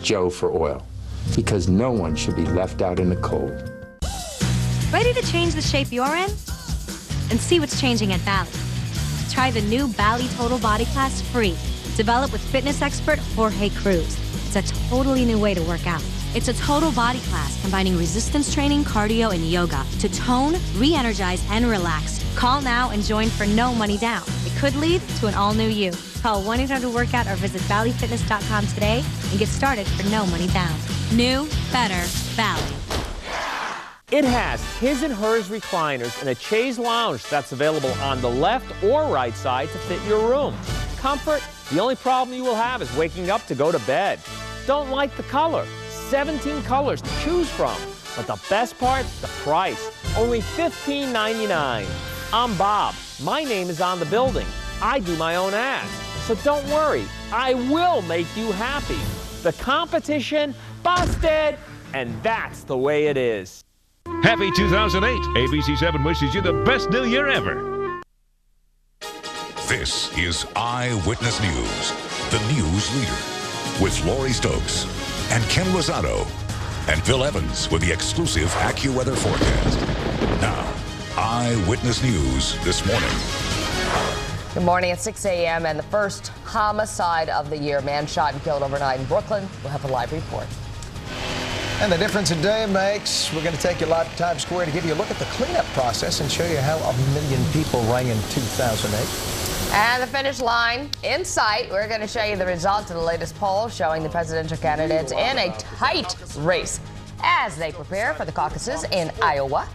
Joe for oil, because no one should be left out in the cold. Ready to change the shape you're in? And see what's changing at Bally. Try the new Bally Total Body Class free, developed with fitness expert Jorge Cruz. It's a totally new way to work out. It's a total body class combining resistance training, cardio, and yoga to tone, re-energize, and relax. Call now and join for no money down. It could lead to an all-new you. Call 1-800-WORKOUT or visit ballyfitness.com today and get started for no money down. New, better, Bally. It has his and hers recliners and a chaise lounge that's available on the left or right side to fit your room. Comfort, the only problem you will have is waking up to go to bed. Don't like the color. 17 colors to choose from. But the best part, the price. Only $15.99. I'm Bob. My name is on the building. I do my own ads. So don't worry. I will make you happy. The competition busted, and that's the way it is. Happy 2008. ABC 7 wishes you the best new year ever. This is Eyewitness News, the news leader, with Lori Stokes and Ken Rosato and Phil Evans with the exclusive AccuWeather forecast. Now, Eyewitness News this morning. Good morning at 6 a.m. and the first homicide of the year. Man shot and killed overnight in Brooklyn. We'll have a live report. And the difference a day makes. We're going to take you live to Times Square to give you a look at the cleanup process and show you how 1 million people rang in 2008. And the finish line in sight. We're going to show you the results of the latest poll showing the presidential candidates in a tight race as they prepare for the caucuses in Iowa.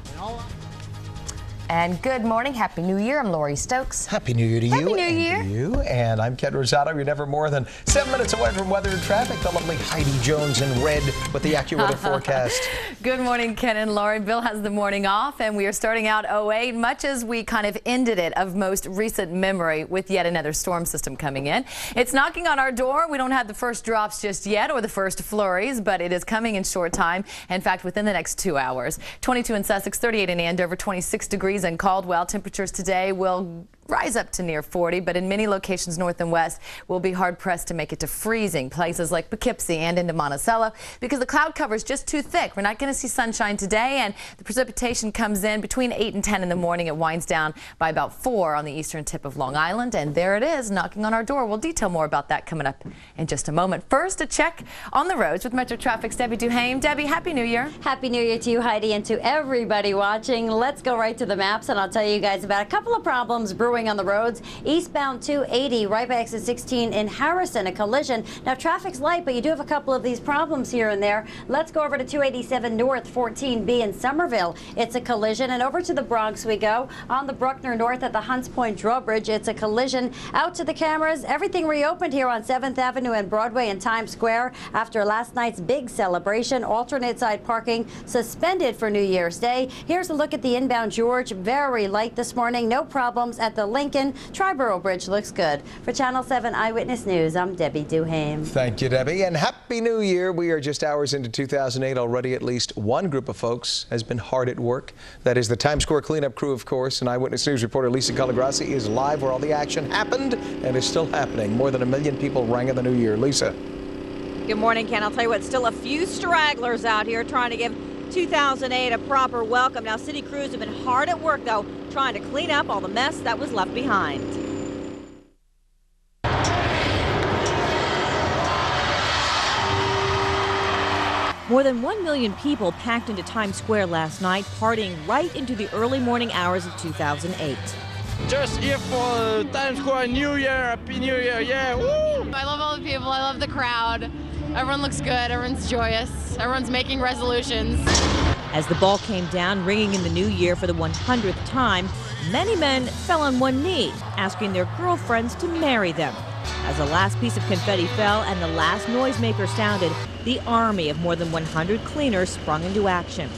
And good morning. Happy New Year. I'm Lori Stokes. Happy New Year to you. Happy New Year. To you. And I'm Ken Rosato. You're never more than 7 minutes away from weather and traffic. The lovely Heidi Jones in red with the AccuWeather forecast. Good morning, Ken and Lori. Bill has the morning off, and we are starting out 08, much as we kind of ended it of most recent memory with yet another storm system coming in. It's knocking on our door. We don't have the first drops just yet or the first flurries, but it is coming in short time. In fact, within the next 2 hours. 22 in Sussex, 38 in Andover, 26 degrees in Caldwell. Temperatures today will rise up to near 40, but in many locations north and west will be hard-pressed to make it to freezing. Places like Poughkeepsie and into Monticello, because the cloud cover is just too thick. We're not going to see sunshine today, and the precipitation comes in between 8 and 10 in the morning. It winds down by about 4 on the eastern tip of Long Island, and there it is, knocking on our door. We'll detail more about that coming up in just a moment. First, a check on the roads with Metro Traffic's Debbie DuHaime. Debbie, Happy New Year. Happy New Year to you, Heidi, and to everybody watching. Let's go right to the maps, and I'll tell you guys about a couple of problems brewing on the roads. Eastbound 280 right by exit 16 in Harrison, a collision. Now traffic's light, but you do have a couple of these problems here and there. Let's go over to 287 North 14B in Somerville. It's a collision, and over to the Bronx we go. On the Bruckner North at the Hunts Point drawbridge, it's a collision. Out to the cameras. Everything reopened here on 7th Avenue and Broadway in Times Square after last night's big celebration. Alternate side parking suspended for New Year's Day. Here's a look at the inbound George. Very light this morning. No problems at the Lincoln. Triborough Bridge looks good. For Channel 7 Eyewitness News, I'm Debbie DuHaime. Thank you, Debbie, and Happy New Year. We are just hours into 2008. Already at least one group of folks has been hard at work. That is the Times Square cleanup crew, of course, and Eyewitness News reporter Lisa Colagrossi is live where all the action happened and is still happening. More than 1 million people rang in the new year. Lisa. Good morning, Ken. I'll tell you what, still a few stragglers out here trying to give 2008 a proper welcome. Now, city crews have been hard at work, though, trying to clean up all the mess that was left behind. More than 1 million people packed into Times Square last night, partying right into the early morning hours of 2008. Just here for Times Square New Year, Happy New Year, yeah, woo! I love all the people, I love the crowd. Everyone looks good, everyone's joyous, everyone's making resolutions. As the ball came down, ringing in the new year for the 100th time, many men fell on one knee, asking their girlfriends to marry them. As the last piece of confetti fell and the last noisemaker sounded, the army of more than 100 cleaners sprung into action.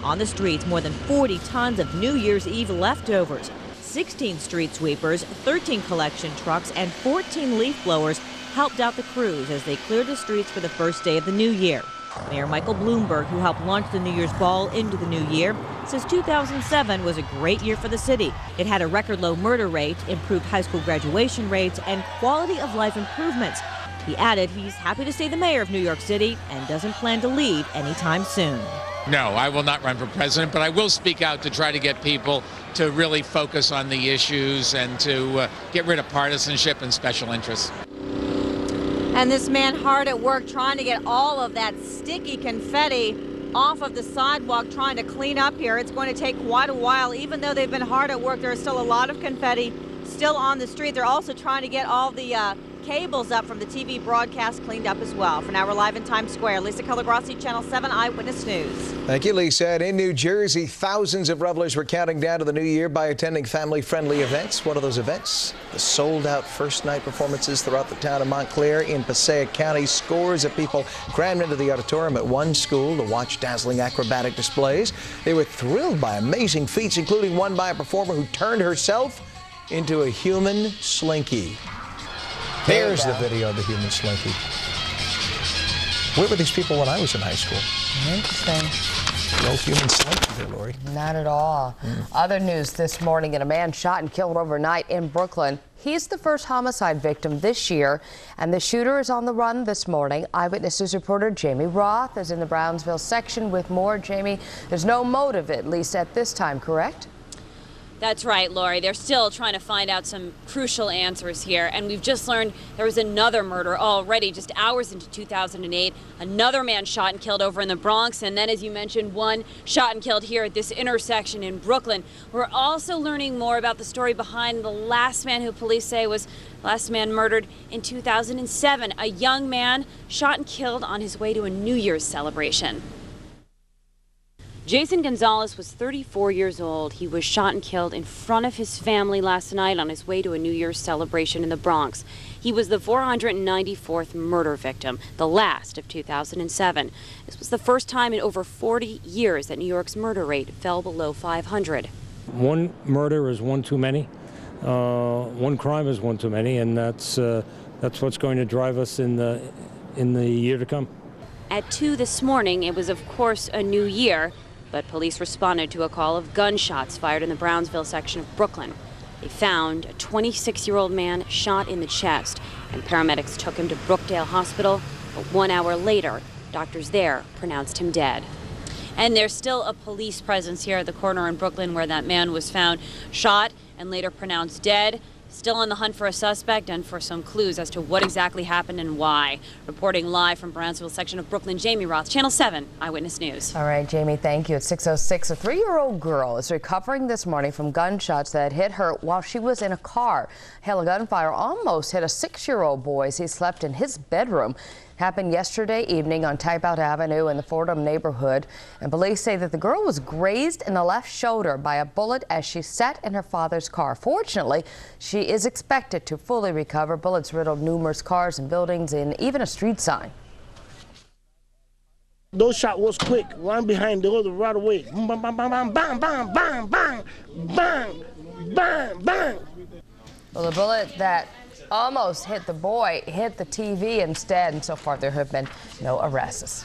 On the streets, more than 40 tons of New Year's Eve leftovers, 16 street sweepers, 13 collection trucks, and 14 leaf blowers helped out the crews as they cleared the streets for the first day of the new year. Mayor Michael Bloomberg, who helped launch the New Year's Ball into the new year, says 2007 was a great year for the city. It had a record low murder rate, improved high school graduation rates, and quality of life improvements. He added he's happy to stay the mayor of New York City and doesn't plan to leave anytime soon. No, I will not run for president, but I will speak out to try to get people to really focus on the issues and to get rid of partisanship and special interests. And this man hard at work trying to get all of that sticky confetti off of the sidewalk, trying to clean up here. It's going to take quite a while. Even though they've been hard at work, there is still a lot of confetti still on the street. They're also trying to get all the cables up from the TV broadcast cleaned up as well. For now, we're live in Times Square. Lisa Colagrossi, Channel 7 Eyewitness News. Thank you, Lisa. And in New Jersey, thousands of revelers were counting down to the new year by attending family-friendly events. One of those events, the sold-out first night performances throughout the town of Montclair in Passaic County. Scores of people crammed into the auditorium at one school to watch dazzling acrobatic displays. They were thrilled by amazing feats, including one by a performer who turned herself into a human slinky. There's the video of the human slinky. Where were these people when I was in high school? Interesting. No human slinky there, Lori. Not at all. Other news this morning, and a man shot and killed overnight in Brooklyn. He's the first homicide victim this year, and the shooter is on the run this morning. Eyewitness News reporter Jamie Roth is in the Brownsville section with more. Jamie, there's no motive, at least at this time, correct? That's right, Lori. They're still trying to find out some crucial answers here. And we've just learned there was another murder already just hours into 2008. Another man shot and killed over in the Bronx. And then, as you mentioned, one shot and killed here at this intersection in Brooklyn. We're also learning more about the story behind the last man who police say was the last man murdered in 2007. A young man shot and killed on his way to a New Year's celebration. Jason Gonzalez was 34 years old. He was shot and killed in front of his family last night on his way to a New Year's celebration in the Bronx. He was the 494th murder victim, the last of 2007. This was the first time in over 40 years that New York's murder rate fell below 500. One murder is one too many. One crime is one too many, and that's what's going to drive us in the year to come. At 2 this morning, it was, of course, a new year. But police responded to a call of gunshots fired in the Brownsville section of Brooklyn. They found a 26-year-old man shot in the chest, and paramedics took him to Brookdale Hospital. But 1 hour later, doctors there pronounced him dead. And there's still a police presence here at the corner in Brooklyn where that man was found shot and later pronounced dead. Still on the hunt for a suspect and for some clues as to what exactly happened and why. Reporting live from Brownsville section of Brooklyn, Jamie Roth, Channel 7 Eyewitness News. All right, Jamie, thank you. At 6:06, a 3-year-old girl is recovering this morning from gunshots that hit her while she was in a car. Hail of gunfire almost hit a 6-year-old boy as he slept in his bedroom. Happened yesterday evening on Typeout Avenue in the Fordham neighborhood. And police say that the girl was grazed in the left shoulder by a bullet as she sat in her father's car. Fortunately, she is expected to fully recover. Bullets riddled numerous cars and buildings and even a street sign. Those shots was quick. One behind the other right away. Bang, bang, bang, bang, bang, bang, bang, bang, bang, bang. Well, the bullet that almost hit the boy hit the TV instead, and so far there have been no arrests.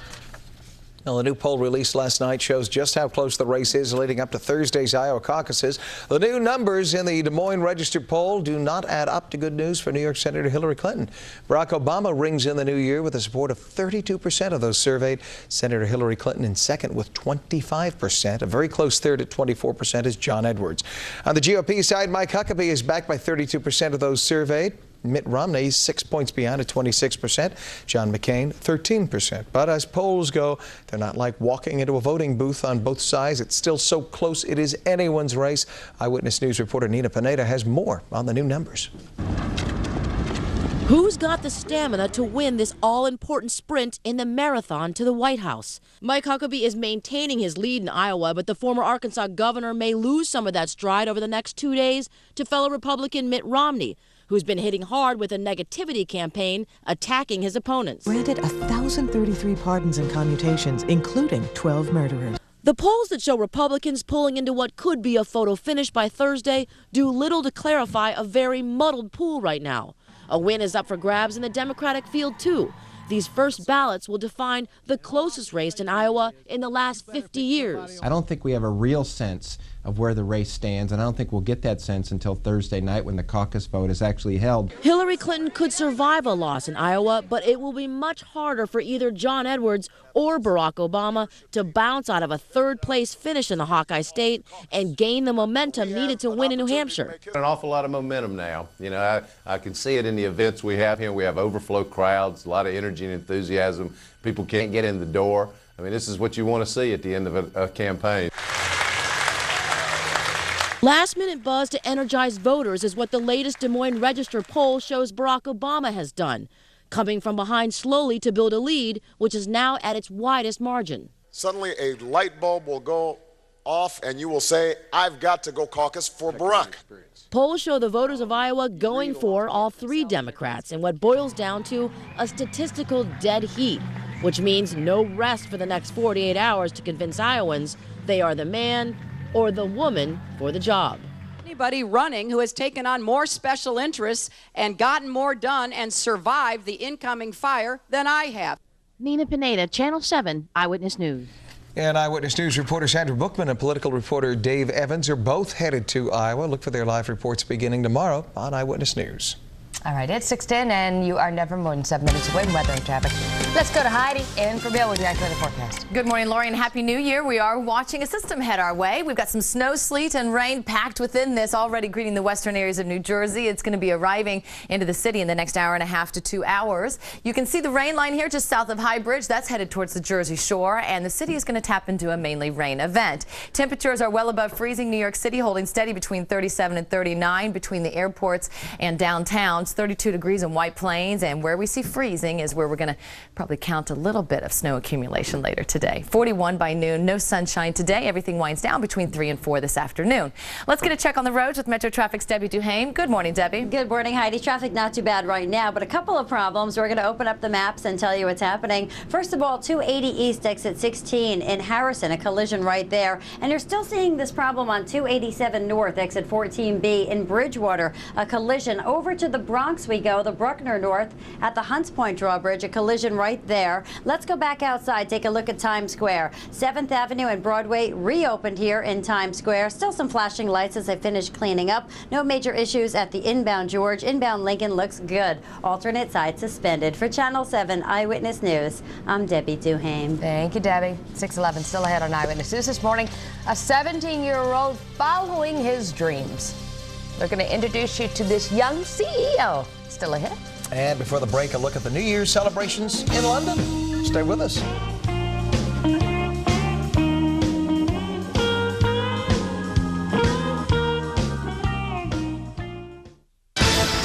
Well, a new poll released last night shows just how close the race is leading up to Thursday's Iowa caucuses. The new numbers in the Des Moines Register poll do not add up to good news for New York Senator Hillary Clinton. Barack Obama rings in the new year with the support of 32% of those surveyed. Senator Hillary Clinton in second with 25%. A very close third at 24% is John Edwards. On the GOP side, Mike Huckabee is backed by 32% of those surveyed. Mitt Romney 6 points behind at 26%. John McCain 13%. But as polls go, they're not like walking into a voting booth on both sides. It's still so close it is anyone's race. Eyewitness News reporter Nina Pineda has more on the new numbers. Who's got the stamina to win this all-important sprint in the marathon to the White House? Mike Huckabee is maintaining his lead in Iowa, but the former Arkansas governor may lose some of that stride over the next 2 days to fellow Republican Mitt Romney, who's been hitting hard with a negativity campaign attacking his opponents. Granted 1,033 pardons and commutations, including 12 murderers. The polls that show Republicans pulling into what could be a photo finish by Thursday do little to clarify a very muddled pool right now. A win is up for grabs in the Democratic field, too. These first ballots will define the closest race in Iowa in the last 50 years. I don't think we have a real sense of where the race stands, and I don't think we'll get that sense until Thursday night when the caucus vote is actually held. Hillary Clinton could survive a loss in Iowa, but it will be much harder for either John Edwards or Barack Obama to bounce out of a third-place finish in the Hawkeye State and gain the momentum needed to win in New Hampshire. An awful lot of momentum now. You know, I can see it in the events we have here. We have overflow crowds, a lot of energy and enthusiasm. People can't get in the door. I mean, this is what you want to see at the end of a campaign. Last-minute buzz to energize voters is what the latest Des Moines Register poll shows Barack Obama has done, coming from behind slowly to build a lead, which is now at its widest margin. Suddenly a light bulb will go off and you will say, I've got to go caucus for Barack. Polls show the voters of Iowa going for all three Democrats in what boils down to a statistical dead heat, which means no rest for the next 48 hours to convince Iowans they are the man or the woman for the job. Anybody running who has taken on more special interests and gotten more done and survived the incoming fire than I have. Nina Pineda, Channel 7 Eyewitness News. And Eyewitness News reporter Sandra Bookman and political reporter Dave Evans are both headed to Iowa. Look for their live reports beginning tomorrow on Eyewitness News. All right, it's 6:10, and you are never more than 7 minutes away from weather and traffic. Let's go to Heidi and for Bill with your accurate forecast. Good morning, Lori, and Happy New Year. We are watching a system head our way. We've got some snow, sleet, and rain packed within this, already greeting the western areas of New Jersey. It's going to be arriving into the city in the next hour and a half to 2 hours. You can see the rain line here just south of High Bridge. That's headed towards the Jersey Shore, and the city is going to tap into a mainly rain event. Temperatures are well above freezing. New York City holding steady between 37 and 39 between the airports and downtowns. 32 degrees in White Plains, and where we see freezing is where we're going to probably count a little bit of snow accumulation later today. 41 by noon, no sunshine today. Everything winds down between 3 and 4 this afternoon. Let's get a check on the roads with Metro Traffic's Debbie DuHaime. Good morning, Debbie. Good morning, Heidi. Traffic not too bad right now, but a couple of problems. We're going to open up the maps and tell you what's happening. First of all, 280 East, exit 16 in Harrison, a collision right there. And you're still seeing this problem on 287 North, exit 14B in Bridgewater, a collision. Over to the Bronx we go, the Bruckner North at the Hunts Point drawbridge, a collision right there. Let's go back outside, take a look at Times Square. 7th Avenue and Broadway reopened here in Times Square. Still some flashing lights as they finish cleaning up. No major issues at the inbound George. Inbound Lincoln looks good. Alternate side suspended. For Channel 7 Eyewitness News, I'm Debbie DuHaime. Thank you, Debbie. 6:11 still ahead on Eyewitness News this morning. A 17-year-old following his dreams. We're going to introduce you to this young CEO. Still ahead. And before the break, a look at the New Year's celebrations in London. Stay with us.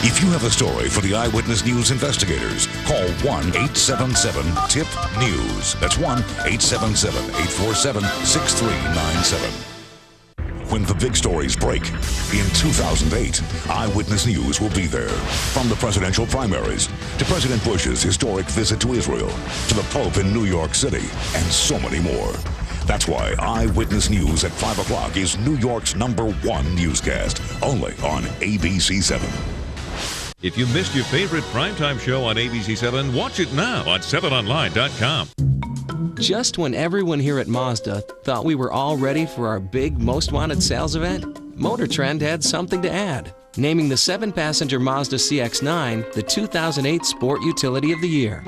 If you have a story for the Eyewitness News investigators, call 1-877-TIP-NEWS. That's 1-877-847-6397. When the big stories break, in 2008, Eyewitness News will be there. From the presidential primaries, to President Bush's historic visit to Israel, to the Pope in New York City, and so many more. That's why Eyewitness News at 5 o'clock is New York's #1 newscast, only on ABC 7. If you missed your favorite primetime show on ABC 7, watch it now on 7online.com. Just when everyone here at Mazda thought we were all ready for our big Most Wanted sales event, Motor Trend had something to add, naming the 7-passenger Mazda CX-9 the 2008 Sport Utility of the Year.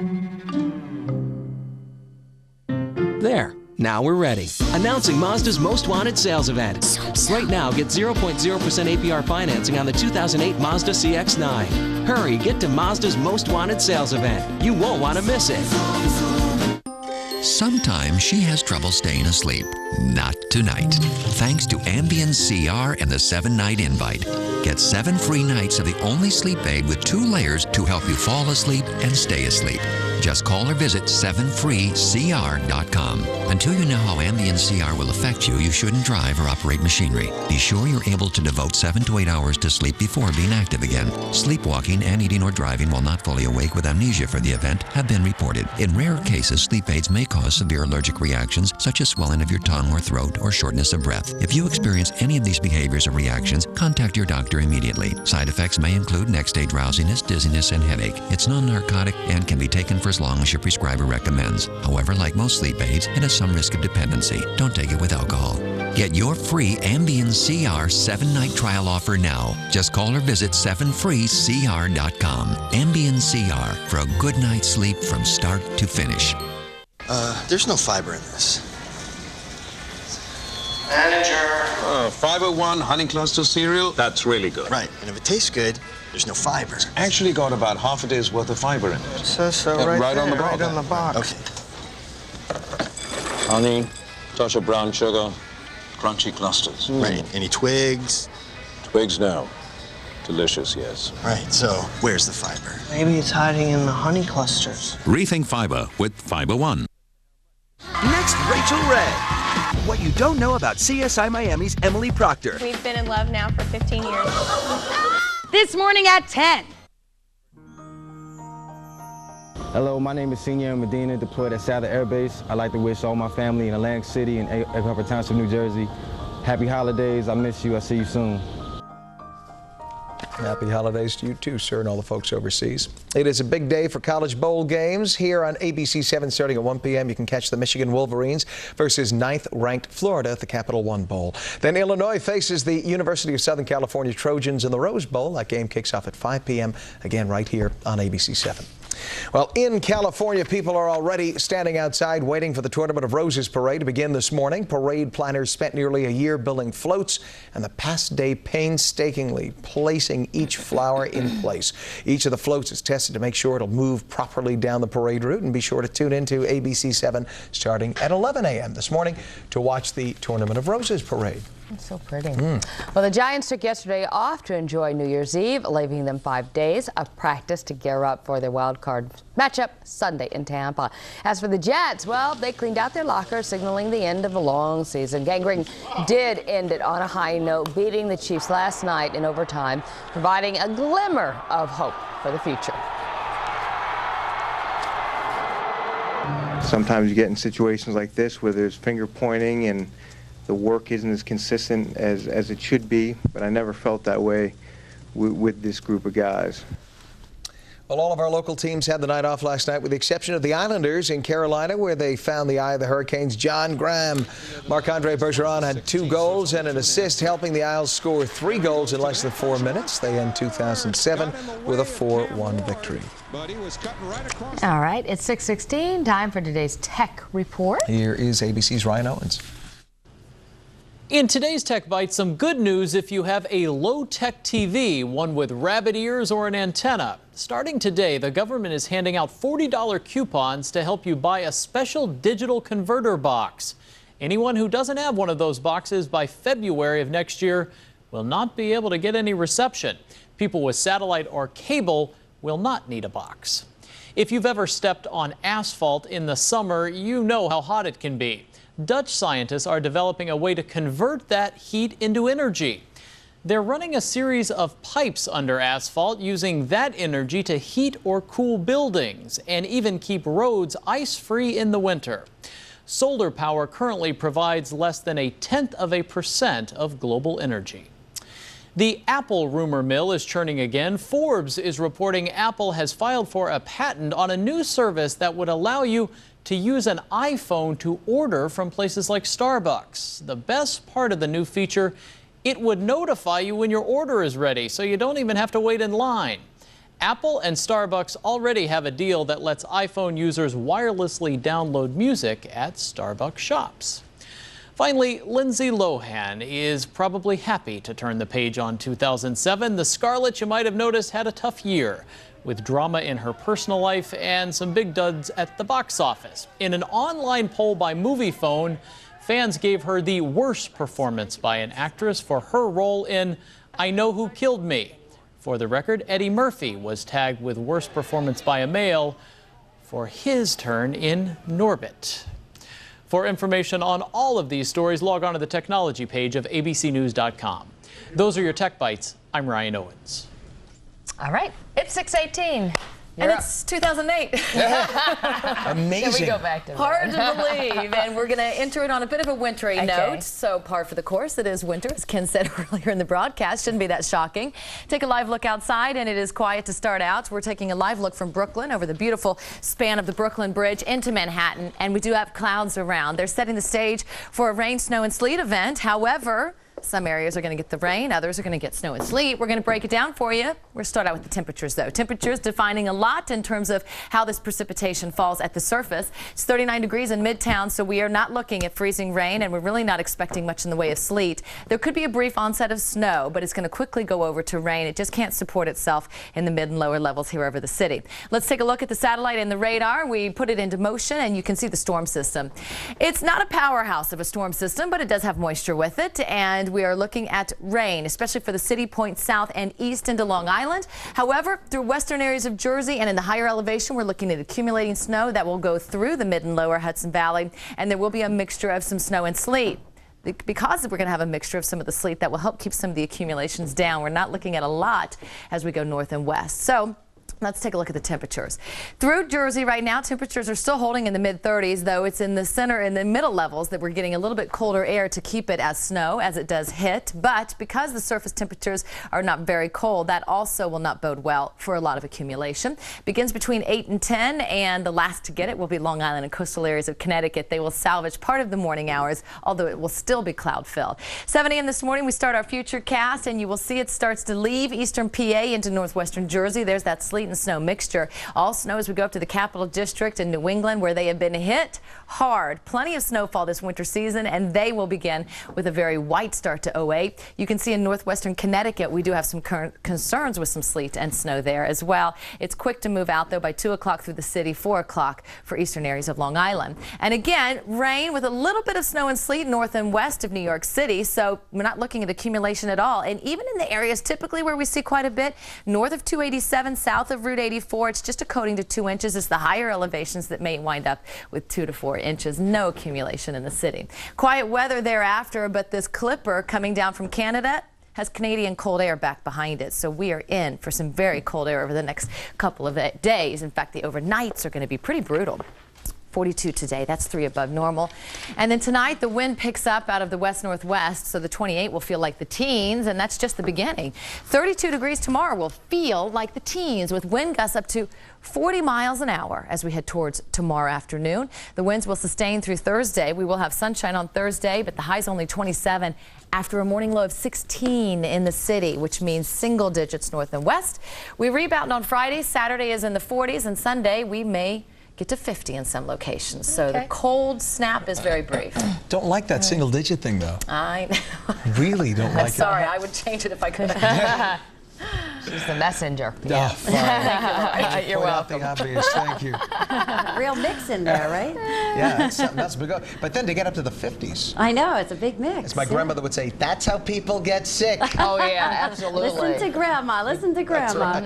There. Now we're ready. Announcing Mazda's Most Wanted sales event. Right now, get 0.0% APR financing on the 2008 Mazda CX-9. Hurry, get to Mazda's Most Wanted sales event. You won't want to miss it. Sometimes she has trouble staying asleep. Not tonight. Thanks to Ambien CR and the 7-night invite. Get 7 free nights of the only sleep aid with 2 layers to help you fall asleep and stay asleep. Just call or visit 7freecr.com. Until you know how Ambien CR will affect you, you shouldn't drive or operate machinery. Be sure you're able to devote 7 to 8 hours to sleep before being active again. Sleepwalking and eating or driving while not fully awake with amnesia for the event have been reported. In rare cases, sleep aids may cause severe allergic reactions such as swelling of your tongue or throat or shortness of breath. If you experience any of these behaviors or reactions, contact your doctor immediately. Side effects may include next day drowsiness, dizziness, dizziness and headache. It's non-narcotic and can be taken for as long as your prescriber recommends. However, like most sleep aids, it has some risk of dependency. Don't take it with alcohol. Get your free Ambien CR 7-night trial offer now. Just call or visit 7freecr.com. Ambien CR for a good night's sleep from start to finish. There's no fiber in this. Manager. Fiber One honey cluster cereal. That's really good. Right, and if it tastes good, there's no fiber. It's actually got about half a day's worth of fiber in it. So right there, on the box. right on the box. Okay. Honey, touch of brown sugar, crunchy clusters. Right. Any twigs? Twigs, no. Delicious, yes. Right, so where's the fiber? Maybe it's hiding in the honey clusters. Rethink fiber with Fiber One. Next, Rachel Ray. What you don't know about CSI Miami's Emily Proctor. We've been in love now for 15 years. This morning at 10. Hello, my name is Kenyon Medina, deployed at Sadler Air Base. I'd like to wish all my family in Atlantic City and Egg Harbor Township, New Jersey, happy holidays. I miss you. I'll see you soon. Happy holidays to you too, sir, and all the folks overseas. It is a big day for college bowl games here on ABC 7 starting at 1 p.m. You can catch the Michigan Wolverines versus 9th-ranked Florida at the Capital One Bowl. Then Illinois faces the University of Southern California Trojans in the Rose Bowl. That game kicks off at 5 p.m. again right here on ABC 7. Well, in California, people are already standing outside waiting for the Tournament of Roses parade to begin this morning. Parade planners spent nearly a year building floats and the past day painstakingly placing each flower in place. Each of the floats is tested to make sure it'll move properly down the parade route, and be sure to tune into ABC 7 starting at 11 a.m. this morning to watch the Tournament of Roses parade. It's so pretty. Well, the Giants took yesterday off to enjoy New Year's Eve, leaving them 5 days of practice to gear up for their wild card matchup Sunday in Tampa. As for the Jets, well, they cleaned out their locker, signaling the end of a long season. Gang Green did end it on a high note, beating the Chiefs last night in overtime, providing a glimmer of hope for the future. Sometimes you get in situations like this where there's finger pointing and the work isn't as consistent as it should be, but I never felt that way with this group of guys. Well, all of our local teams had the night off last night, with the exception of the Islanders in Carolina, where they found the eye of the Hurricanes. John Graham, Marc-Andre Bergeron had 2 goals and an assist, helping the Isles score 3 goals in less than 4 minutes. They end 2007 with a 4-1 victory. All right, it's 6:16. Time for today's tech report. Here is ABC's Ryan Owens. In today's Tech Bite, some good news if you have a low-tech TV, one with rabbit ears or an antenna. Starting today, the government is handing out $40 coupons to help you buy a special digital converter box. Anyone who doesn't have one of those boxes by February of next year will not be able to get any reception. People with satellite or cable will not need a box. If you've ever stepped on asphalt in the summer, you know how hot it can be. Dutch scientists are developing a way to convert that heat into energy. They're running a series of pipes under asphalt, using that energy to heat or cool buildings and even keep roads ice-free in the winter. Solar power currently provides less than 0.1% of global energy. The Apple rumor mill is churning again. Forbes is reporting Apple has filed for a patent on a new service that would allow you to use an iPhone to order from places like Starbucks. The best part of the new feature, it would notify you when your order is ready, so you don't even have to wait in line. Apple and Starbucks already have a deal that lets iPhone users wirelessly download music at Starbucks shops. Finally, Lindsay Lohan is probably happy to turn the page on 2007. The Scarlet, you might have noticed, had a tough year, with drama in her personal life and some big duds at the box office. In an online poll by MoviePhone, fans gave her the worst performance by an actress for her role in I Know Who Killed Me. For the record, Eddie Murphy was tagged with worst performance by a male for his turn in Norbit. For information on all of these stories, log on to the technology page of abcnews.com. Those are your Tech Bites. I'm Ryan Owens. All right, it's 6:18. And it's 2008. Amazing. Can we go back to Hard to believe. And we're going to enter it on a bit of a wintry note. So par for the course. It is winter, as Ken said earlier in the broadcast. Shouldn't be that shocking. Take a live look outside, and it is quiet to start out. We're taking a live look from Brooklyn over the beautiful span of the Brooklyn Bridge into Manhattan. And we do have clouds around. They're setting the stage for a rain, snow, and sleet event. However, some areas are going to get the rain, others are going to get snow and sleet. We're going to break it down for you. We're going to start out with the temperatures, though. Temperatures defining a lot in terms of how this precipitation falls at the surface. It's 39 degrees in Midtown, so we are not looking at freezing rain, and we're really not expecting much in the way of sleet. There could be a brief onset of snow, but it's going to quickly go over to rain. It just can't support itself in the mid and lower levels here over the city. Let's take a look at the satellite and the radar. We put it into motion, and you can see the storm system. It's not a powerhouse of a storm system, but it does have moisture with it, and we are looking at rain, especially for the city, points south and east into Long Island. However, through western areas of Jersey and in the higher elevation, we're looking at accumulating snow that will go through the mid and lower Hudson Valley, and there will be a mixture of some snow and sleet. Because we're going to have a mixture of some of the sleet, that will help keep some of the accumulations down. We're not looking at a lot as we go north and west. So let's take a look at the temperatures. Through Jersey right now, temperatures are still holding in the mid-30s, though it's in the center and the middle levels that we're getting a little bit colder air to keep it as snow as it does hit. But because the surface temperatures are not very cold, that also will not bode well for a lot of accumulation. Begins between 8 and 10, and the last to get it will be Long Island and coastal areas of Connecticut. They will salvage part of the morning hours, although it will still be cloud-filled. 7 a.m. this morning, we start our future cast, and you will see it starts to leave eastern PA into northwestern Jersey. There's that sleet and snow mixture. All snow as we go up to the Capital District in New England, where they have been hit hard. Plenty of snowfall this winter season, and they will begin with a very white start to 08. You can see in northwestern Connecticut, we do have some current concerns with some sleet and snow there as well. It's quick to move out, though, by 2 o'clock through the city, 4 o'clock for eastern areas of Long Island. And again, rain with a little bit of snow and sleet north and west of New York City, so we're not looking at accumulation at all. And even in the areas typically where we see quite a bit, north of 287, south of Route 84, it's just a coating to 2 inches. It's the higher elevations that may wind up with 2 to 4 inches. No accumulation in the city. Quiet weather thereafter, but this clipper coming down from Canada has Canadian cold air back behind it. So we are in for some very cold air over the next couple of days. In fact, the overnights are going to be pretty brutal. 42 today. That's 3 above normal. And then tonight, the wind picks up out of the west-northwest, so the 28 will feel like the teens, and that's just the beginning. 32 degrees tomorrow will feel like the teens, with wind gusts up to 40 miles an hour as we head towards tomorrow afternoon. The winds will sustain through Thursday. We will have sunshine on Thursday, but the high's only 27 after a morning low of 16 in the city, which means single digits north and west. We rebound on Friday. Saturday is in the 40s, and Sunday we may get to 50 in some locations. So the cold snap is very brief. Don't like that single digit thing, though. I know. Really don't like it. Sorry, I would change it if I could. She's the messenger. Yeah. Thank you. You're welcome. The obvious. Thank you. Real mix in there, right? Yeah, that's big. But then to get up to the 50s. I know, it's a big mix. As my grandmother would say, that's how people get sick. Oh, yeah, absolutely. Listen to Grandma. Listen to Grandma.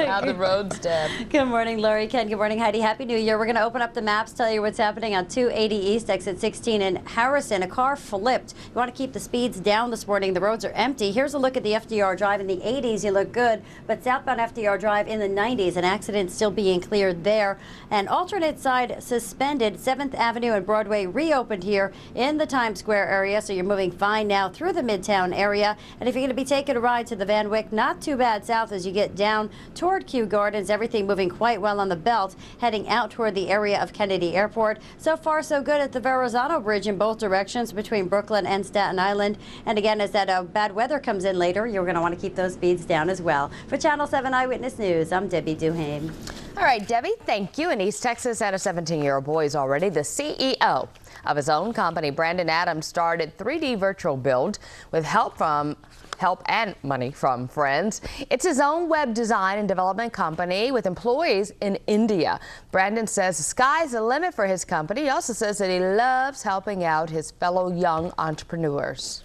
How the road's dead. Good morning, Lori, Ken. Good morning, Heidi. Happy New Year. We're going to open up the maps, tell you what's happening on 280 East, exit 16 in Harrison. A car flipped. You want to keep the speeds down this morning. The roads are empty. Here's a look at the FDR Drive. In the 80s, you look good. But southbound FDR Drive in the 90s, an accident still being cleared there. And alternate side suspended. 7th Avenue and Broadway reopened here in the Times Square area, so you're moving fine now through the Midtown area. And if you're going to be taking a ride to the Van Wyck, not too bad south as you get down toward Kew Gardens. Everything moving quite well on the belt, heading out toward the area of Kennedy Airport. So far, so good at the Rosato Bridge in both directions between Brooklyn and Staten Island. And again, as that bad weather comes in later, you're going to want to keep those speeds down as well. For Channel 7 Eyewitness News, I'm Debbie DuHaime. All right, Debbie, thank you. In East Texas, and a 17-year-old boy is already the CEO of his own company. Brandon Adams started 3D virtual build with help and money from friends. It's his own web design and development company with employees in India. Brandon says the sky's the limit for his company. He also says that he loves helping out his fellow young entrepreneurs.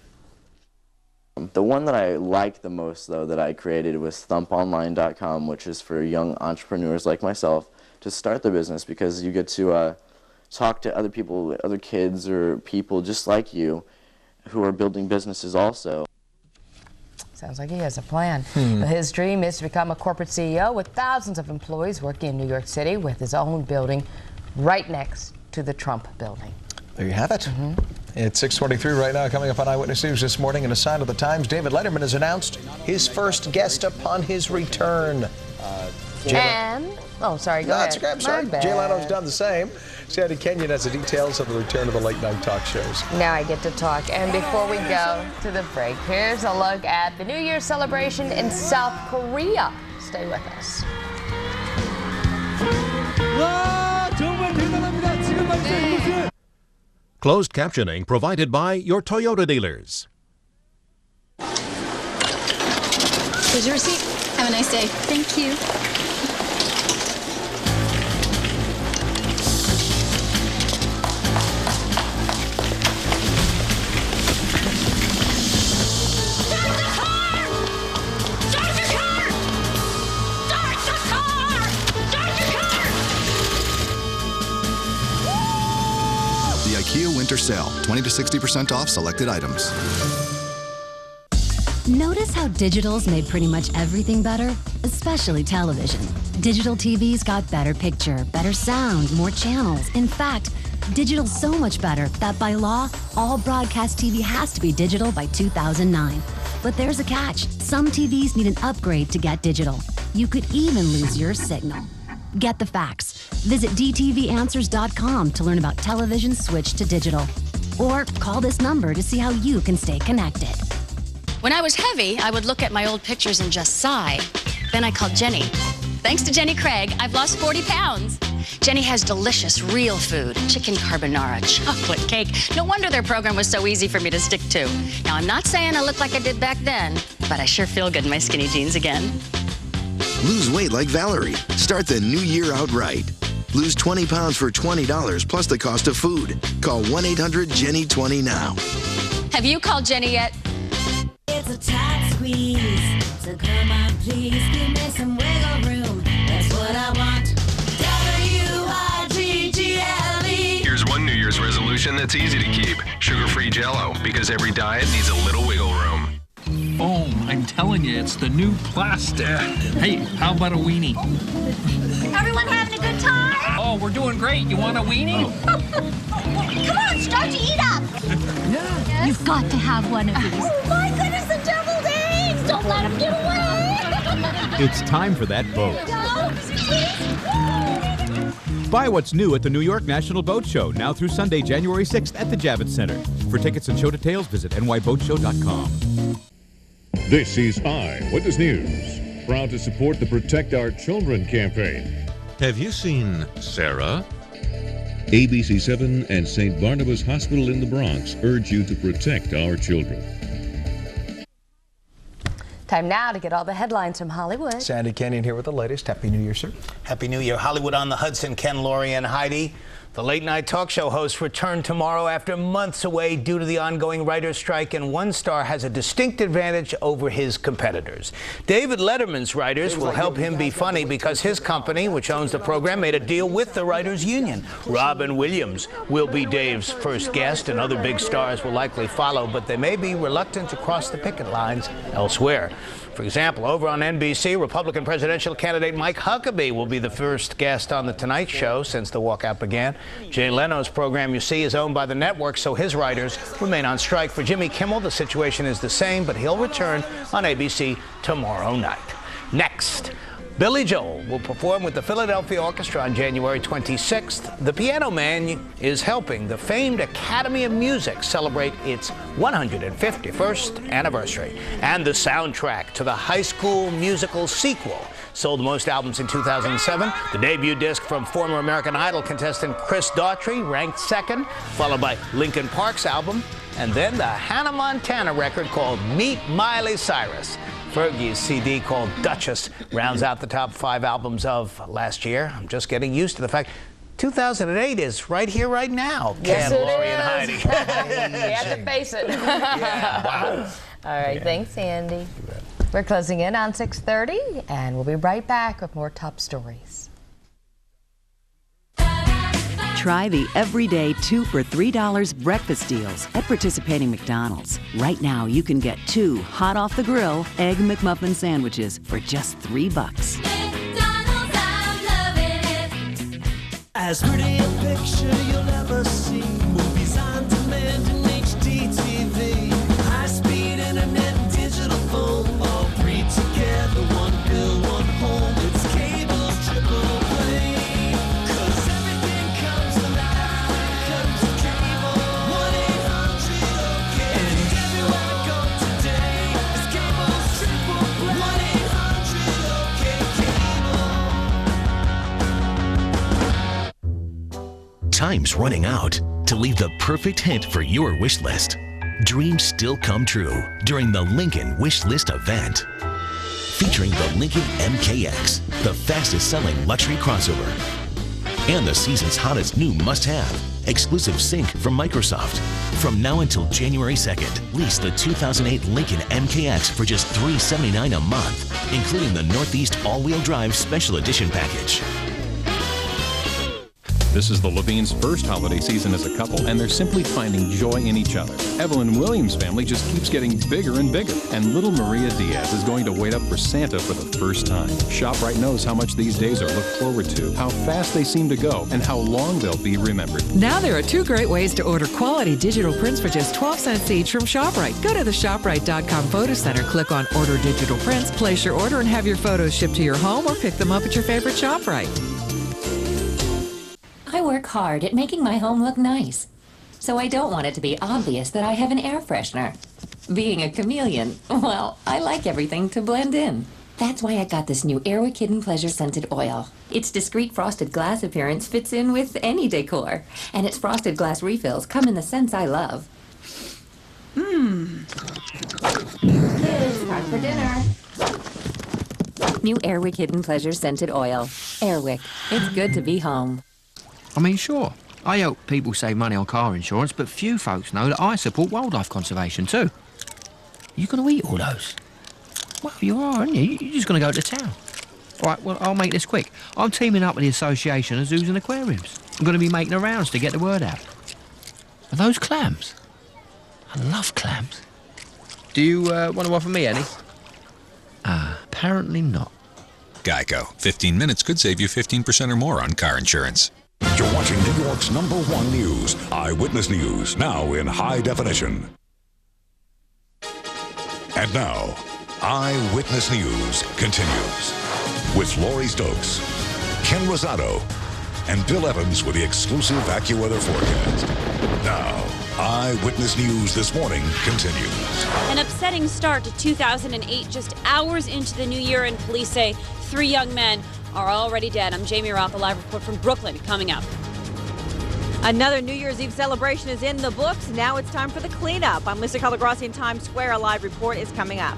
The one that I like the most, though, that I created was thumponline.com, which is for young entrepreneurs like myself to start their business, because you get to talk to other people, other kids or people just like you who are building businesses also. Sounds like he has a plan. But his dream is to become a corporate CEO with thousands of employees working in New York City with his own building right next to the Trump building. There you have it. It's 6:23 right now. Coming up on Eyewitness News this morning, in a sign of the times, David Letterman has announced his first guest upon his return. Oh, sorry, go ahead. That's okay, I'm sorry. Jay Leno's done the same. Sandy Kenyon has the details of the return of the late night talk shows. Now I get to talk. And before we go to the break, here's a look at the New Year's celebration in South Korea. Stay with us. Closed captioning provided by your Toyota dealers. Here's your receipt. Have a nice day. Thank you. Winter sale, 20 to 60% off selected items. Notice how digital's made pretty much everything better, especially television. Digital TV's got better picture, better sound, more channels. In fact, digital's so much better that by law, all broadcast TV has to be digital by 2009. But there's a catch. Some TVs need an upgrade to get digital. You could even lose your signal. Get the facts. Visit dtvanswers.com to learn about television switch to digital. Or call this number to see how you can stay connected. When I was heavy, I would look at my old pictures and just sigh. Then I called Jenny. Thanks to Jenny Craig, I've lost 40 pounds. Jenny has delicious, real food, chicken carbonara, chocolate cake. No wonder their program was so easy for me to stick to. Now, I'm not saying I look like I did back then, but I sure feel good in my skinny jeans again. Lose weight like Valerie. Start the new year out right. Lose 20 pounds for $20 plus the cost of food. Call 1-800-JENNY20 now. Have you called Jenny yet? It's a tight squeeze, so come on please, give me some wiggle room. That's what I want. W-I-G-G-L-E. Here's one New Year's resolution that's easy to keep. Sugar-free Jell-O, because every diet needs a little wiggle room. Oh, I'm telling you, it's the new plastic. Hey, how about a weenie? Everyone having a good time? Oh, we're doing great. You want a weenie? Come on, start to eat up. Yeah. You've got to have one of these. Oh my goodness, the deviled eggs! Don't let them get away. It's time for that boat. No, Buy what's new at the New York National Boat Show, now through Sunday, January 6th at the Javits Center. For tickets and show details, visit nyboatshow.com. This is Eyewitness News, proud to support the Protect Our Children campaign. Have you seen Sarah? ABC 7 and St. Barnabas Hospital in the Bronx urge you to protect our children. Time now to get all the headlines from Hollywood. Sandy Kenyon here with the latest. Happy New Year, sir. Happy New Year. Hollywood on the Hudson, Ken, Laurie, and Heidi. The late-night talk show hosts return tomorrow after months away due to the ongoing writer's strike, and one star has a distinct advantage over his competitors. David Letterman's writers will help him be funny because his company, which owns the program, made a deal with the writers' union. Robin Williams will be Dave's first guest, and other big stars will likely follow, but they may be reluctant to cross the picket lines elsewhere. For example, over on NBC, Republican presidential candidate Mike Huckabee will be the first guest on The Tonight Show since the walkout began. Jay Leno's program, you see, is owned by the network, so his writers remain on strike. For Jimmy Kimmel, the situation is the same, but he'll return on ABC tomorrow night. Next, Billy Joel will perform with the Philadelphia Orchestra on January 26th. The Piano Man is helping the famed Academy of Music celebrate its 151st anniversary. And the soundtrack to the High School Musical sequel sold the most albums in 2007. The debut disc from former American Idol contestant Chris Daughtry ranked second, followed by Linkin Park's album, and then the Hannah Montana record called Meet Miley Cyrus. Fergie's CD called Duchess rounds out the top 5 albums of last year. I'm just getting used to the fact 2008 is right here, right now. Yes, Ken, Laurie, and Heidi. We have to face it. Yeah, wow. All right, thanks, Andy. We're closing in on 6:30, and we'll be right back with more top stories. Try the everyday 2 for $3 breakfast deals at participating McDonald's. Right now, you can get 2 hot off the grill Egg McMuffin sandwiches for just $3. McDonald's, I'm loving it. As pretty a picture you'll ever see. Movies on demand in HD TV. High speed internet and digital phone. All three together, one bill, one home. It's cable triple play. 'Cause everything comes alive when it comes to cable. 1-800-OK. And everywhere I go today, it's cable's triple play. 1-800-OK cable. Time's running out to leave the perfect hint for your wish list. Dreams still come true during the Lincoln Wish List event. Featuring the Lincoln MKX, the fastest selling luxury crossover. And the season's hottest new must-have, exclusive sync from Microsoft. From now until January 2nd, lease the 2008 Lincoln MKX for just $379 a month, including the Northeast all-wheel drive special edition package. This is the Levines' first holiday season as a couple, and they're simply finding joy in each other. Evelyn Williams' family just keeps getting bigger and bigger, and little Maria Diaz is going to wait up for Santa for the first time. ShopRite knows how much these days are looked forward to, how fast they seem to go, and how long they'll be remembered. Now there are 2 great ways to order quality digital prints for just 12 cents each from ShopRite. Go to the ShopRite.com Photo Center, click on Order Digital Prints, place your order, and have your photos shipped to your home or pick them up at your favorite ShopRite. I work hard at making my home look nice, so I don't want it to be obvious that I have an air freshener. Being a chameleon, well, I like everything to blend in. That's why I got this new Airwick Hidden Pleasure Scented Oil. Its discreet frosted glass appearance fits in with any decor, and its frosted glass refills come in the scents I love. Kids, time for dinner. New Airwick Hidden Pleasure Scented Oil. Airwick, it's good to be home. I mean, sure, I help people save money on car insurance, but few folks know that I support wildlife conservation too. You going to eat all those? Well, you are, aren't you? You're just going to go to town. All right, well, I'll make this quick. I'm teaming up with the Association of Zoos and Aquariums. I'm going to be making the rounds to get the word out. Are those clams? I love clams. Do you want to offer me any? Apparently not. Geico. 15 minutes could save you 15% or more on car insurance. You're watching New York's #1 news, Eyewitness News, now in high definition. And now, Eyewitness News continues with Lori Stokes, Ken Rosato, and Bill Evans with the exclusive AccuWeather forecast. Now, Eyewitness News this morning continues. An upsetting start to 2008, just hours into the new year, and police say 3 young men are already dead. I'm Jamie Roth, a live report from Brooklyn, coming up. Another New Year's Eve celebration is in the books. Now it's time for the cleanup. I'm Lisa Colagrossi in Times Square. A live report is coming up.